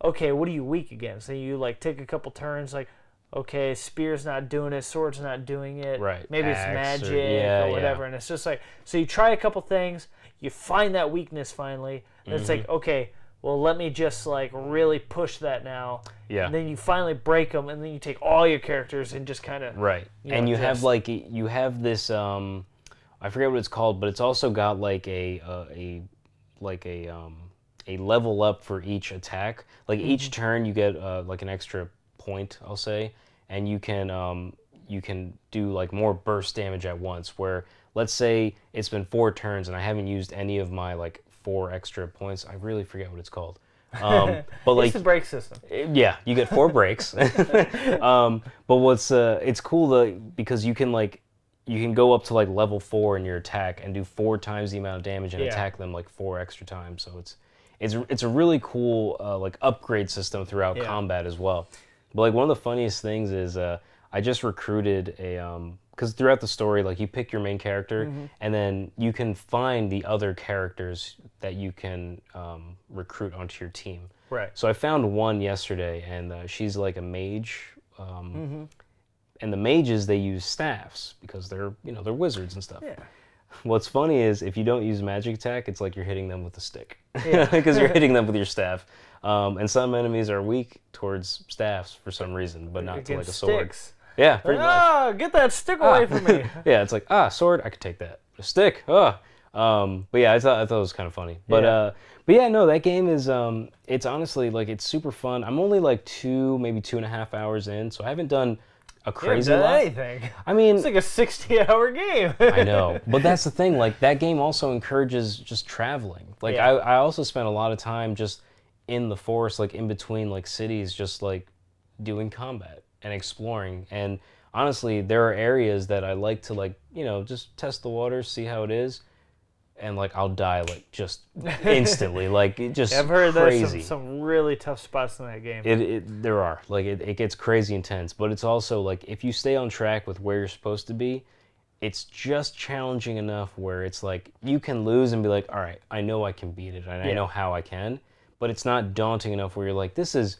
okay, what are you weak against? And you like take a couple turns, like, okay, spear's not doing it, sword's not doing it. Right. Maybe it's Axe magic or or whatever. And it's just like, so you try a couple things, you find that weakness finally, and it's like, okay, well, let me just like really push that now. Yeah. And then you finally break them, and then you take all your characters and just kind of Right. And you have like, you have this, I forget what it's called, but it's also got like a level up for each attack. Like each turn you get like an extra point, I'll say, and you can do like more burst damage at once, where let's say it's been 4 turns and I haven't used any of my like 4 extra points. I really forget what it's called. But like, it's the brake system. yeah, you get 4 breaks. But what's it's cool because you can go up to like level 4 in your attack and do 4 times the amount of damage and attack them like 4 extra times. So it's a really cool like upgrade system throughout combat as well. But like, one of the funniest things is I just recruited because throughout the story, like, you pick your main character, and then you can find the other characters that you can recruit onto your team. Right. So I found one yesterday, and she's like a mage. And the mages, they use staffs because they're wizards and stuff. Yeah. What's funny is if you don't use magic attack, it's like you're hitting them with a stick, because you're hitting them with your staff. And some enemies are weak towards staffs for some reason, but not to like a sword. Sticks. Yeah, pretty much. Get that stick away from me. Yeah, it's like, sword, I could take that. A stick, But yeah, I thought it was kind of funny. But yeah, no, that game is it's honestly like, it's super fun. I'm only like 2, maybe 2.5 hours in, so I haven't done a crazy you haven't lot. done anything. I mean, it's like a 60-hour game. I know, but that's the thing. Like that game also encourages just traveling. Like I also spent a lot of time just in the forest, like in between like cities, just like doing combat and exploring. And honestly, there are areas that I like to like, you know, just test the waters, see how it is. And like I'll die like just instantly, like it just I've heard crazy. there's some really tough spots in that game. There are like it gets crazy intense, but it's also like if you stay on track with where you're supposed to be, it's just challenging enough where it's like you can lose and be like, all right, I know I can beat it, and I know how I can, but it's not daunting enough where you're like, this is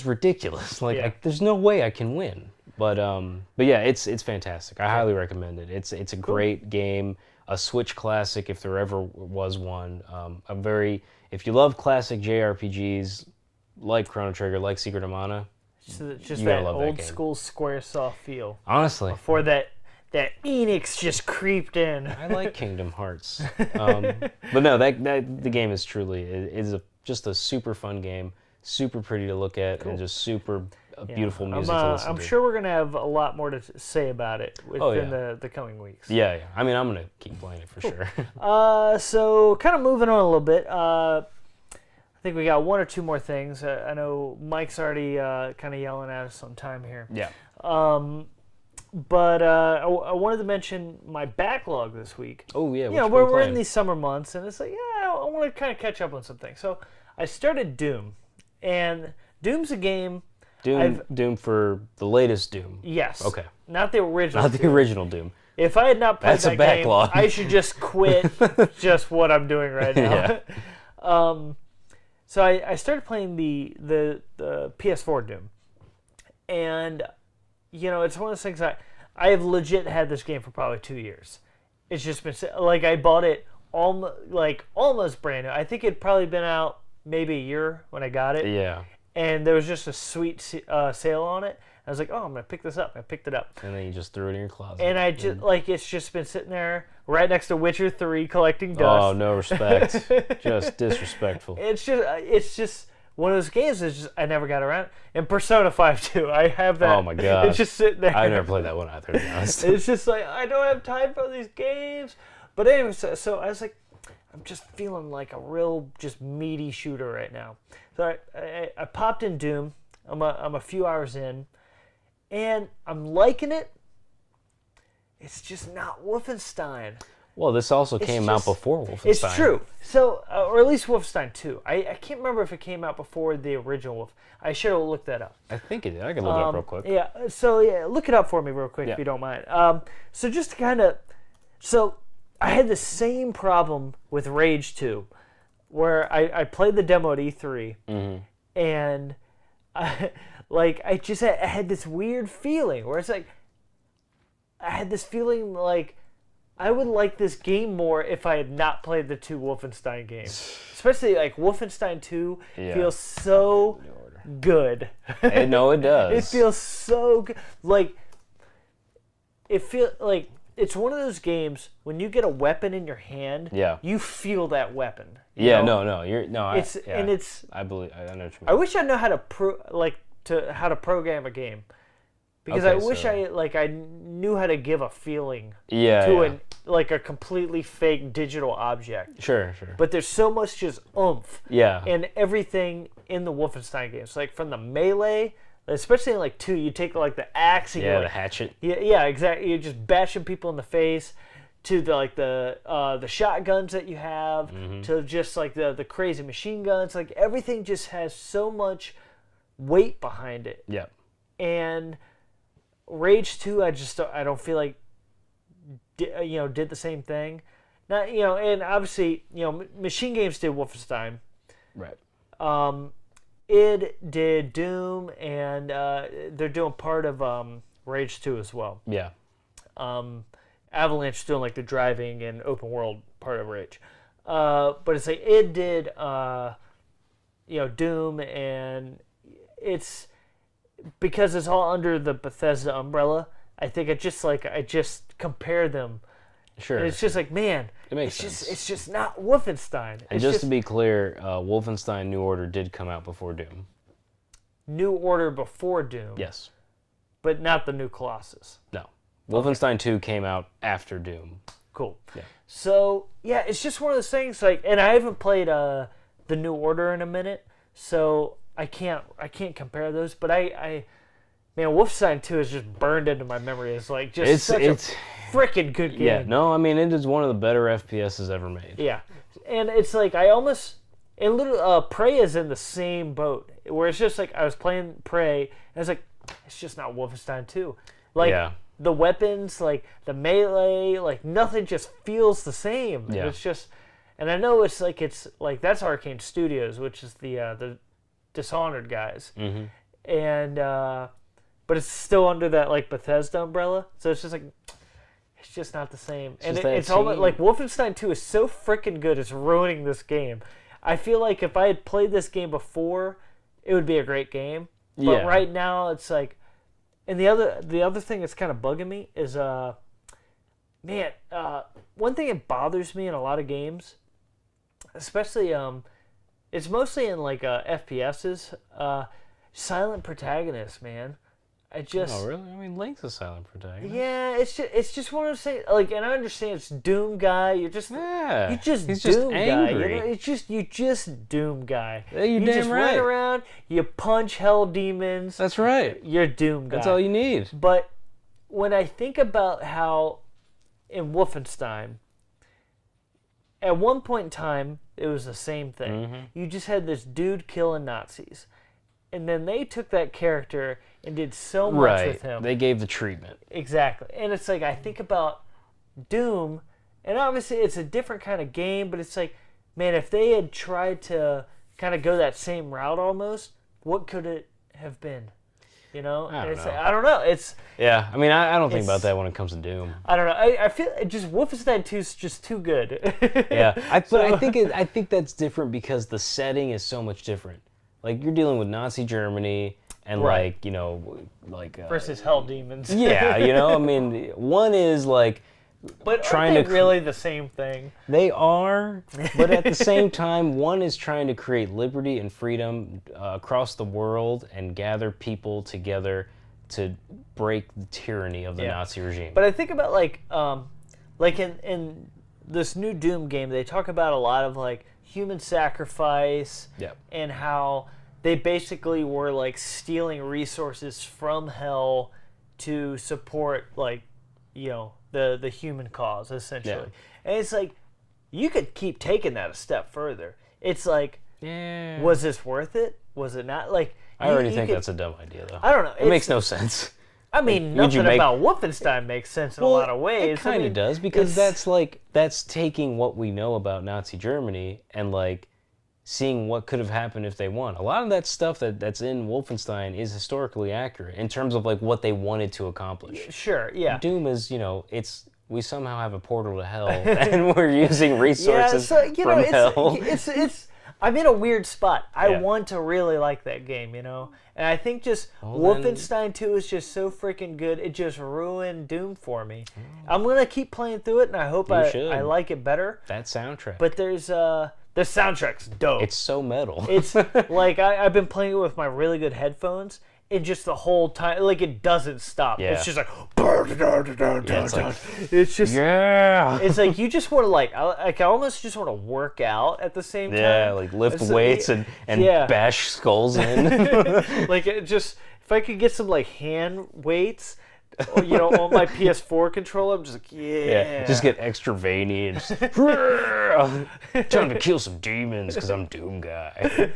ridiculous. Like there's no way I can win. But yeah, it's fantastic. I highly recommend it. It's a great game. A Switch classic if there ever was one. If you love classic JRPGs like Chrono Trigger, like Secret of Mana, just that old school Squaresoft feel. Honestly, before that Enix just creeped in. I like Kingdom Hearts, but no, the game is truly just a super fun game, super pretty to look at, and just super beautiful music to listen to. I'm sure we're gonna have a lot more to say about it within the coming weeks. Yeah. I mean, I'm gonna keep playing it for sure. So kind of moving on a little bit. I think we got one or two more things. I know Mike's already kind of yelling at us on time here. Yeah. But I wanted to mention my backlog this week. Oh yeah. You know, we're in these summer months, and it's like, I want to kind of catch up on some things. So I started Doom, and Doom's a game. Doom for the latest Doom. Yes. Okay. Not the original. Not the original Doom. If I had not played that game, I should just quit just what I'm doing right now. Yeah. So I started playing the PS4 Doom, and you know, it's one of those things I have legit had this game for probably 2 years. It's just been like I bought it almost brand new. I think it'd probably been out maybe a year when I got it. Yeah. And there was just a sweet sale on it. I was like, oh, I'm going to pick this up. I picked it up. And then you just threw it in your closet. And I just, it's just been sitting there right next to Witcher 3 collecting dust. Oh, no respect. Just disrespectful. It's just one of those games I never got around. And Persona 5 too. I have that. Oh my god. It's just sitting there. I never played that one either, to be honest. It's just like, I don't have time for these games. But anyway, so I was like, I'm just feeling like a real just meaty shooter right now. So I popped in Doom. I'm a few hours in, and I'm liking it. It's just not Wolfenstein. Well, this also came out before Wolfenstein. It's true. So, or at least Wolfenstein 2. I can't remember if it came out before the original Wolf. I should have looked that up. I think it did. I can look it up real quick. Yeah. So look it up for me real quick if you don't mind. So just to kind of, I had the same problem with Rage 2, where I played the demo at E3, and I had this weird feeling where it's like, I had this feeling like I would like this game more if I had not played the two Wolfenstein games. Especially like Wolfenstein 2 feels so good. No, it does. It feels so good. Like, it feels like it's one of those games when you get a weapon in your hand, you feel that weapon. Yeah, know? no, I believe I know what you mean. I wish I know how to program a game, because I wish I knew how to give a feeling to a completely fake digital object. Sure. But there's so much just oomph. Yeah. And everything in the Wolfenstein games, like from the melee. Especially in like 2, you take like the axe and the hatchet. Yeah, exactly. You're just bashing people in the face, to the shotguns that you have, to just like the crazy machine guns. Like everything just has so much weight behind it. Yeah. And Rage 2, I don't feel like did the same thing. Not and obviously Machine Games did Wolfenstein. Right. It did Doom, and they're doing part of Rage 2 as well. Yeah. Avalanche doing like the driving and open world part of Rage. But it's like it did Doom, and it's because it's all under the Bethesda umbrella. I think I just compare them. Sure. And it's just like, man, it makes sense. It's just not Wolfenstein. And just to be clear, Wolfenstein New Order did come out before Doom. New Order before Doom. Yes. but not the new Colossus. No. Wolfenstein 2 came out after Doom. Cool. Yeah. So, yeah, it's just one of those things, like, and I haven't played the New Order in a minute, so I can't compare those, but man, Wolfenstein 2 is just burned into my memory as, like, just such a freaking good game. Yeah, no, I mean, it is one of the better FPSs ever made. Yeah. And it's like, Prey is in the same boat, where it's just like, I was playing Prey, and I was like, it's just not Wolfenstein 2. Like, the weapons, like, the melee, like, nothing just feels the same. Yeah. It's just, and I know it's like, that's Arcane Studios, which is the Dishonored guys. Mm-hmm. And, but it's still under that, like, Bethesda umbrella, so it's just like, it's just not the same. And it's almost like Wolfenstein 2 is so freaking good, it's ruining this game. I feel like if I had played this game before, it would be a great game. But right now, it's like, and the other thing that's kind of bugging me is, one thing that bothers me in a lot of games, especially, it's mostly in like FPSs, silent protagonists, man. Oh, really? I mean, Link's a silent protagonist. Yeah, it's just one of those things. Like, and I understand it's Doom guy. He's just angry. Guy. You know, you just Doom guy. Yeah, you damn just right. run around, you punch hell demons. That's right. You're Doom guy. That's all you need. But when I think about how in Wolfenstein, at one point in time, it was the same thing. Mm-hmm. You just had this dude killing Nazis. And then they took that character and did so much with him. They gave the treatment. Exactly. And it's like, I think about Doom, and obviously it's a different kind of game, but it's like, man, if they had tried to kind of go that same route almost, what could it have been? You know? I don't know. I don't know. Yeah, I mean, I don't think about that when it comes to Doom. I don't know. I feel just Wolfenstein 2 is just too good. Yeah, but I think that's different because the setting is so much different. Like, you're dealing with Nazi Germany and, like, you know, like... versus hell demons. Yeah, you know, I mean, one is, like, but trying aren't they really the same thing? They are, but at the same time, one is trying to create liberty and freedom across the world and gather people together to break the tyranny of the Nazi regime. But I think about, like in this new Doom game, they talk about a lot of, like, human sacrifice and how they basically were like stealing resources from hell to support, like, you know, the human cause essentially. And it's like, you could keep taking that a step further. It's like, was this worth it? Was it not? Like, I already think that's a dumb idea, though. I don't know. It makes no sense. I mean, nothing about Wolfenstein makes sense in a lot of ways. It kind of does, because that's taking what we know about Nazi Germany and, like, seeing what could have happened if they won. A lot of that stuff that's in Wolfenstein is historically accurate in terms of, like, what they wanted to accomplish. Sure, yeah. Doom is, you know, we somehow have a portal to hell and we're using resources from hell. I'm in a weird spot. I want to really like that game, you know? And I think just Wolfenstein 2 is just so freaking good. It just ruined Doom for me. I'm going to keep playing through it, and I hope I like it better. That soundtrack. But the soundtrack's dope. It's so metal. It's like, I've been playing it with my really good headphones, and just the whole time, like, it doesn't stop. Yeah. It's just like, it's just, it's like you just want to, like, I almost just want to work out at the same time. Yeah, like lift weights and bash skulls in. Like, it just, if I could get some, like, hand weights, or, you know, on my PS4 controller, I'm just like, just get extra veiny and just time to kill some demons because I'm Doom guy.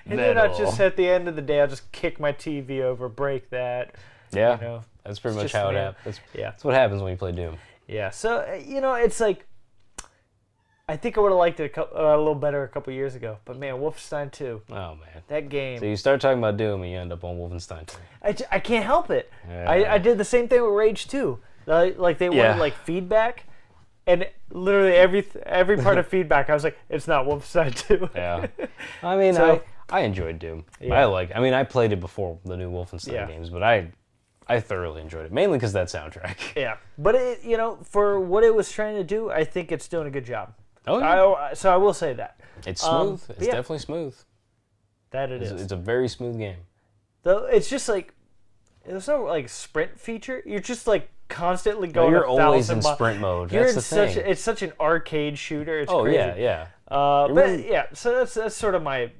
And then I just, at the end of the day, I'll just kick my TV over, break that. Yeah, you know, that's pretty much how it happens. Yeah, that's what happens when you play Doom. Yeah, so, you know, it's like, I think I would have liked it a little better a couple years ago. But, man, Wolfenstein 2. Oh, man. That game. So you start talking about Doom and you end up on Wolfenstein 2. I can't help it. Yeah. I did the same thing with Rage 2. Like, they wanted, like, feedback. And literally every part of feedback, I was like, it's not Wolfenstein 2. Yeah. I mean, so, I enjoyed Doom. Yeah. I played it before the new Wolfenstein games, but I thoroughly enjoyed it, mainly because that soundtrack. Yeah. But, it, you know, for what it was trying to do, I think it's doing a good job. Oh, yeah. So I will say that. It's smooth. It's definitely smooth. That it is. It's a very smooth game. Though it's just like, there's no like sprint feature. You're just like constantly going. You're always in 1,000 sprint mode. You're That's the in thing. it's such an arcade shooter. It's Oh crazy. yeah. But yeah, so that's sort of my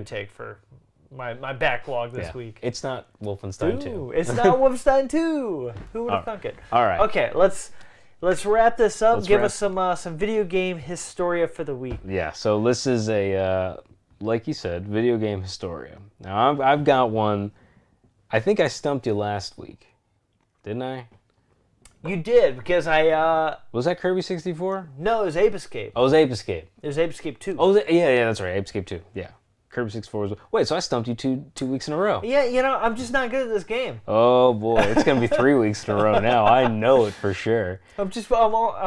take for my backlog this week. It's not Wolfenstein 2. It's not Wolfenstein 2. Who would have thunk it? All right. Okay, let's wrap this up. Give us some video game historia for the week. Yeah. So this is a like you said, video game historia. Now I've got one. I think I stumped you last week, didn't I? You did, because I Was that Kirby 64? no, it was Ape Escape. Oh, it was Ape Escape. It was Ape Escape 2. Oh, yeah, that's right. Ape Escape 2. Yeah. Kirby 64 was. Wait, so I stumped you two weeks in a row. Yeah, I'm just not good at this game. Oh boy, it's gonna be 3 weeks in a row now. I know it for sure. I'm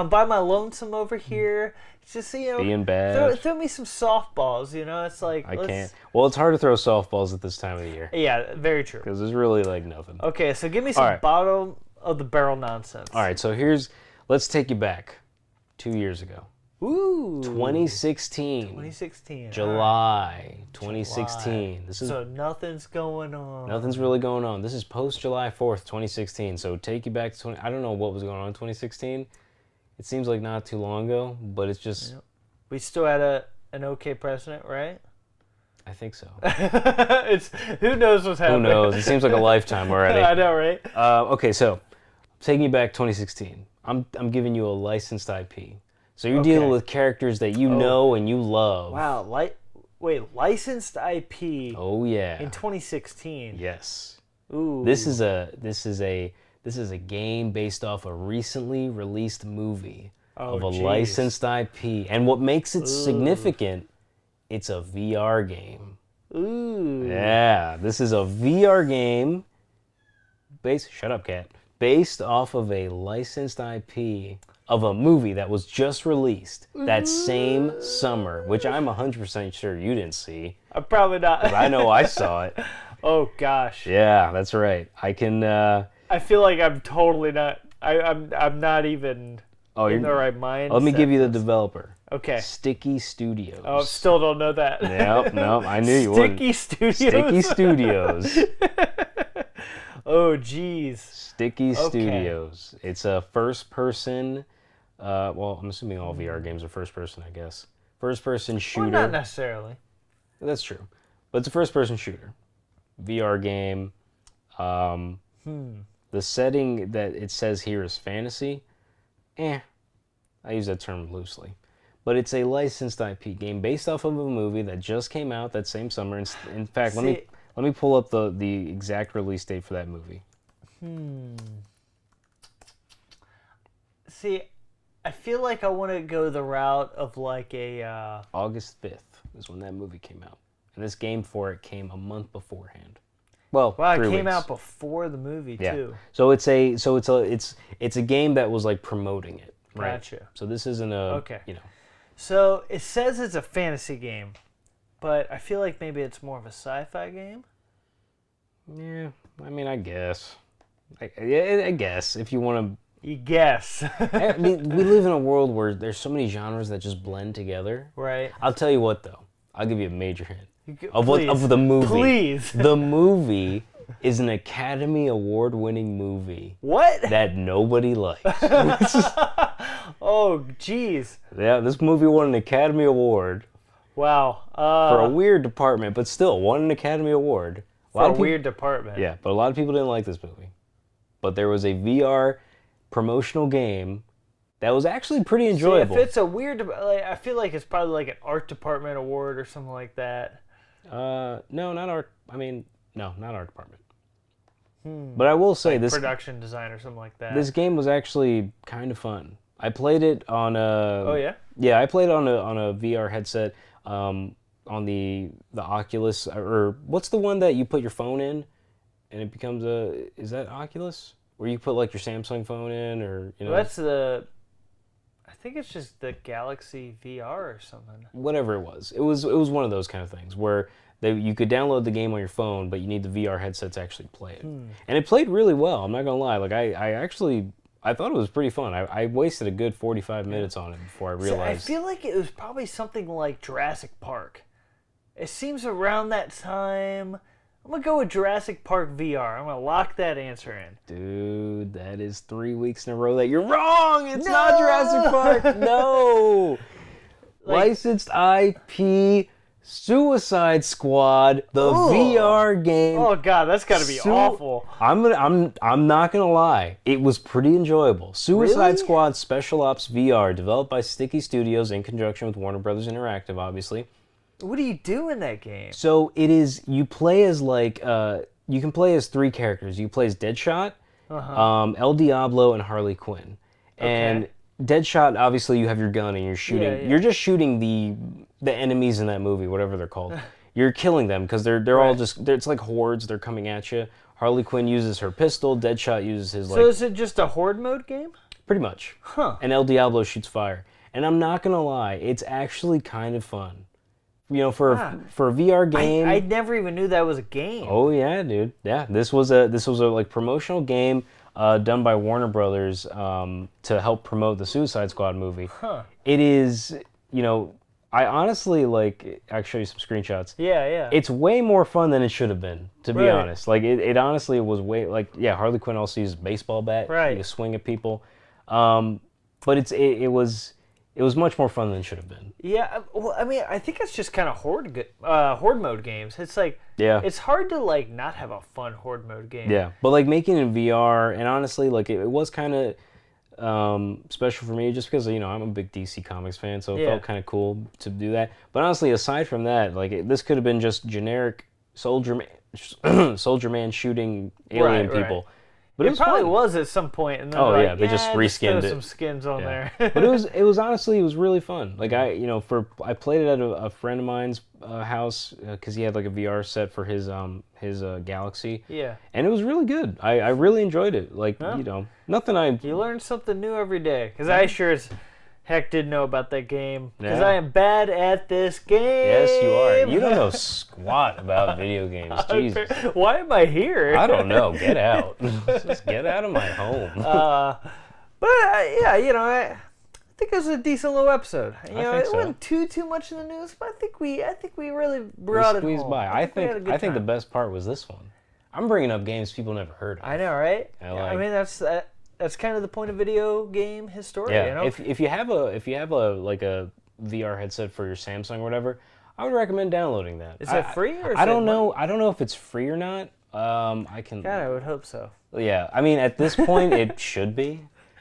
by my lonesome over here. It's just Being bad. Throw me some softballs. It's like I can't. Well, it's hard to throw softballs at this time of the year Yeah, very true. because there's really like nothing. Okay, so give me some right. bottom of the barrel nonsense. All right, so let's take you back 2 years ago. Ooh. 2016. 2016. July 2016. This is So nothing's going on. nothing's really going on. This is post July 4th, 2016. So take you back to I don't know what was going on in 2016. It seems like not too long ago, but it's just We still had an okay president, right? I think so. It's who knows what's Who happening. knows? It seems like a lifetime already. I know, right? Okay, so taking you back 2016. I'm giving you a licensed IP. So you're Okay. dealing with characters that you know and you love. Wow, licensed IP Oh yeah. in 2016. Yes. Ooh. This is a game based off a recently released movie of a geez. licensed IP. And what makes it significant, it's a VR game. Ooh. Yeah, this is a VR game shut up, cat. Based off of a licensed IP of a movie that was just released that same summer, which I'm 100% sure you didn't see. I'm probably not. But I know I saw it. Oh gosh. Yeah, that's right. I can. I feel like I'm totally not. I'm not even in the right mind. Let me give you the developer. Okay. Sticky Studios. Oh, still don't know that. Nope. I knew you wouldn't. Sticky Studios. Sticky Studios. Oh, geez. Sticky Studios. It's a first-person. Well, I'm assuming all VR games are first-person, I guess. First-person shooter. Well, not necessarily. That's true, but it's a first-person shooter. VR game. The setting that it says here is fantasy. I use that term loosely. But it's a licensed IP game based off of a movie that just came out that same summer. In fact, let me pull up the exact release date for that movie. See, I feel like I want to go the route of like a... August 5th is when that movie came out. And this game for it came a month beforehand. Well, Wow, it 3 came weeks. out before the movie, too. So it's a game that was like promoting it. Right? Gotcha. So this isn't a Okay. you know. So it says it's a fantasy game, but I feel like maybe it's more of a sci-fi game. Yeah, I mean, I guess. I guess if you want You guess. to. I mean, we live in a world where there's so many genres that just blend together. Right. I'll tell you what, though. I'll give you a major hint Please. of the movie. Please. The movie is an Academy Award-winning movie What? that nobody likes. Oh, jeez. Yeah, this movie won an Academy Award Wow. for a weird department, but still won an Academy Award. For a weird department. Yeah, but a lot of people didn't like this movie. But there was a VR promotional game that was actually pretty enjoyable. See, if it's a weird, I feel like it's probably like an art department award or something like that. No, not art. I mean, no, not art department. But I will say Like this production design or something like that. this game was actually kind of fun. I played it on a. Oh yeah. Yeah, I played it on a VR headset. On the Oculus, or what's the one that you put your phone in, and it becomes a? Is that Oculus? Where you put like your Samsung phone in, or you know? Well, that's the. I think it's just the Galaxy VR or something. Whatever it was. It was one of those kind of things where you could download the game on your phone, but you need the VR headset to actually play it. And it played really well. I'm not gonna lie. Like I thought it was pretty fun. I wasted a good 45 minutes on it before I realized. I feel like it was probably something like Jurassic Park. It seems around that time, I'm going to go with Jurassic Park VR. I'm going to lock that answer in. Dude, that is 3 weeks in a row that you're wrong. It's not Jurassic Park. No. Licensed IP, Suicide Squad, the VR game. Oh God, that's got to be awful. I'm not gonna lie. It was pretty enjoyable. Suicide Squad Special Ops VR, developed by Sticky Studios in conjunction with Warner Brothers Interactive, obviously. What do you do in that game? So it is. You play as you can play as 3 characters. You play as Deadshot, El Diablo, and Harley Quinn. And Deadshot, obviously, you have your gun and you're shooting. Yeah. You're just shooting the enemies in that movie, whatever they're called. You're killing them because they're all just. It's like hordes. They're coming at you. Harley Quinn uses her pistol. Deadshot uses his So is it just a horde mode game? Pretty much. Huh. And El Diablo shoots fire. And I'm not gonna lie, it's actually kind of fun. You know, for a VR game. I never even knew that was a game. Oh yeah, dude. Yeah, this was a like promotional game done by Warner Brothers to help promote the Suicide Squad movie. Huh. It is, you know, I honestly I can show you some screenshots. Yeah. It's way more fun than it should have been, to be honest. Like it honestly was way Harley Quinn also uses a baseball bat. Right. You swing at people. But it was much more fun than it should have been. Yeah, well, I mean, I think it's just kind of horde mode games. It's like, it's hard to like not have a fun horde mode game. Yeah, but like making it in VR, and honestly, like it was kind of special for me just because, you know, I'm a big DC Comics fan, so it felt kind of cool to do that. But honestly, aside from that, like this could have been just generic soldier man shooting alien people. Right. But it probably was at some point, and then they just reskinned it. Some skins on there. But it was honestly really fun. Like I played it at a friend of mine's house because he had like a VR set for his Galaxy. Yeah. And it was really good. I really enjoyed it. Like you know, nothing You learn something new every day. Because I sure as heck didn't know about that game. Because I am bad at this game. Yes, you are. You don't know squat about video games. Jesus. Why am I here? I don't know. Get out. Just get out of my home. Yeah, you know, I think it was a decent little episode. You know, it wasn't too much in the news, but I think we really brought it home. By. I think the best part was this one. I'm bringing up games people never heard of. I know, right? I mean, that's kind of the point of video game history. Yeah. You know? If you have a like a VR headset for your Samsung or whatever, I would recommend downloading that. Is that free or? I don't know. I don't know if it's free or not. I can. God, I would hope so. Yeah. I mean, at this point, it should be.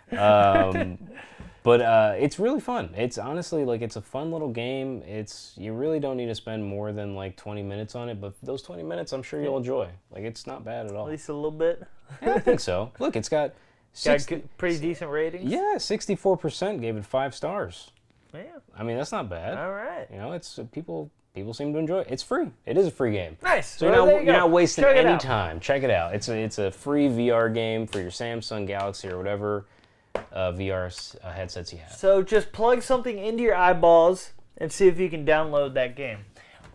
But it's really fun. It's honestly like it's a fun little game. You really don't need to spend more than like 20 minutes on it, but those 20 minutes, I'm sure you'll enjoy. Like it's not bad at all. At least a little bit. Yeah, I think so. Look, it's got. Pretty decent ratings. Yeah, 64% gave it 5 stars. Yeah. I mean, that's not bad. All right. You know, it's people seem to enjoy it. It's free. It is a free game. Nice. So you're not wasting any time. Check it out. It's a free VR game for your Samsung Galaxy or whatever VR headsets you have. So just plug something into your eyeballs and see if you can download that game.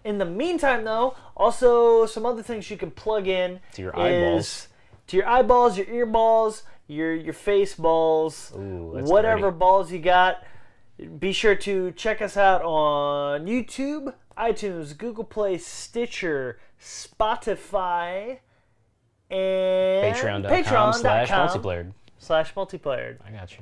In the meantime, though, also some other things you can plug in to your eyeballs. To your eyeballs, your ear balls, your face balls, whatever dirty. balls you got. Be sure to check us out on YouTube, iTunes, Google Play, Stitcher, Spotify, and Patreon.com/multiplayer. I got you.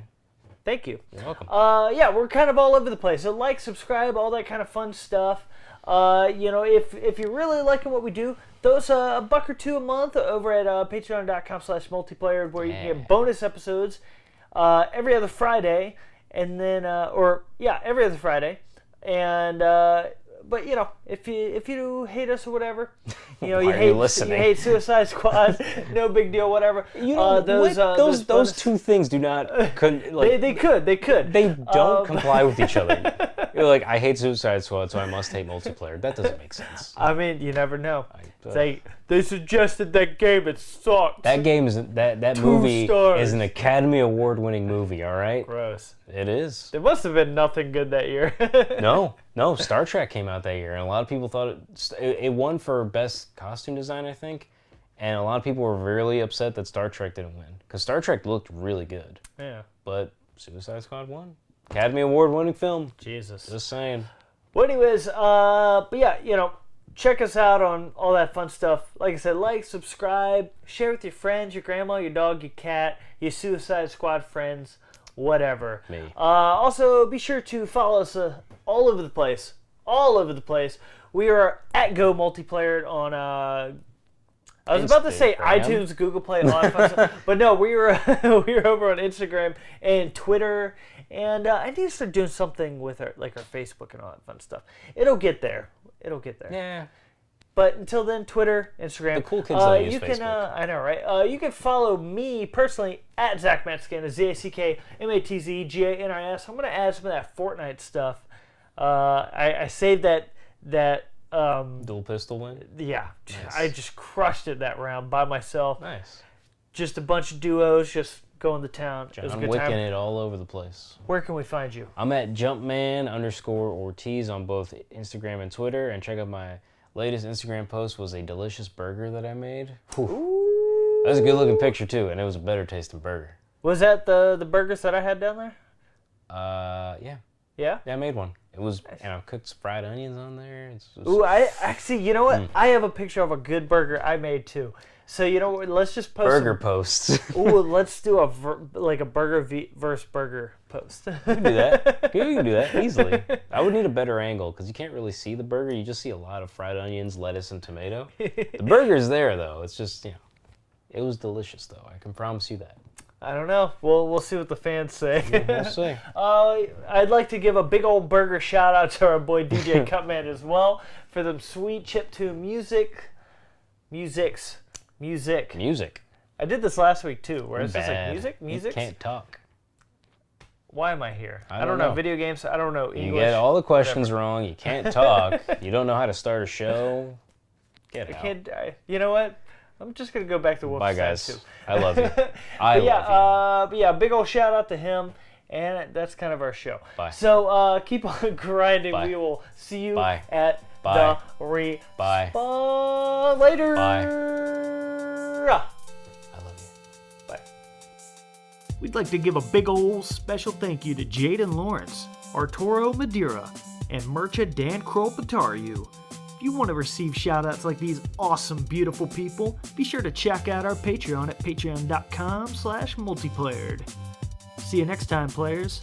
Thank you. You're welcome. Yeah, we're kind of all over the place. So like, subscribe, all that kind of fun stuff. You know, if you're really liking what we do, throw us $1 or $2 a month over at patreon.com/multiplayer, where you can get bonus episodes every other Friday, and then every other Friday, and but you know, if you hate us or whatever, you know, you hate Suicide Squad, no big deal, whatever. You know, those two things do not. They could. They don't comply with each other. You're like, I hate Suicide Squad, so I must hate multiplayer. That doesn't make sense. I mean, you never know. They suggested that game. It sucked. That game is that movie is an Academy Award-winning movie. All right. Gross. It is. There must have been nothing good that year. No. Star Trek came out that year, and a lot of people thought it won for best costume design, I think. And a lot of people were really upset that Star Trek didn't win, because Star Trek looked really good. Yeah. But Suicide Squad won. Academy Award-winning film. Jesus. Just saying. Well, anyways, but yeah, you know, check us out on all that fun stuff. Like I said, like, subscribe, share with your friends, your grandma, your dog, your cat, your Suicide Squad friends, whatever. Me. Also, be sure to follow us all over the place. All over the place. We are at Go Multiplayer on I was about to say iTunes, Google Play, all that fun stuff, but no, we were over on Instagram and Twitter, and I need to start doing something with our Facebook and all that fun stuff. It'll get there. Yeah. But until then, Twitter, Instagram. The cool kids don't use you Facebook. can, I know, right? You can follow me personally at Zach Matzkin, ZACKMATZGANIS. I'm gonna add some of that Fortnite stuff. I saved that. Dual pistol win? Yeah. Nice. I just crushed it that round by myself. Nice. Just a bunch of duos just going to town. It was a I'm good wicking time. it all over the place. Where can we find you? I'm at Jumpman_Ortiz on both Instagram and Twitter. And check out my latest Instagram post was a delicious burger that I made. Whew. That was a good looking picture too, and it was a better tasting burger. Was that the burgers that I had down there? Yeah. Yeah? Yeah, I made one. It was, cooked some fried onions on there. Ooh, I actually, you know what? I have a picture of a good burger I made too. So you know what? Let's just post burger posts. Ooh, let's do a burger versus burger post. You can do that. You can do that easily. I would need a better angle because you can't really see the burger. You just see a lot of fried onions, lettuce, and tomato. The burger's there though. It's just it was delicious though. I can promise you that. I don't know. We'll see what the fans say. We'll see. I'd like to give a big old burger shout out to our boy DJ CUTMAN as well for them sweet chiptune music. I did this last week too, where it's just like music. You can't talk. Why am I here? I don't know. Video games. I don't know English. You get all the questions wrong. You can't talk. You don't know how to start a show. Get out. You know what? I'm just gonna go back to Wolfenstein. Bye, guys. 2. I love you. I love you. Big old shout out to him, and that's kind of our show. Bye. So keep on grinding. Bye. We will see you Bye. at Bye. the respawn Bye. later. Bye. I love you. Bye. We'd like to give a big old special thank you to Jaden Lawrence, Arturo Madeira, and Murcha Dan Kropatariu. If you want to receive shoutouts like these awesome, beautiful people, be sure to check out our Patreon at patreon.com/multiplayered. See you next time, players.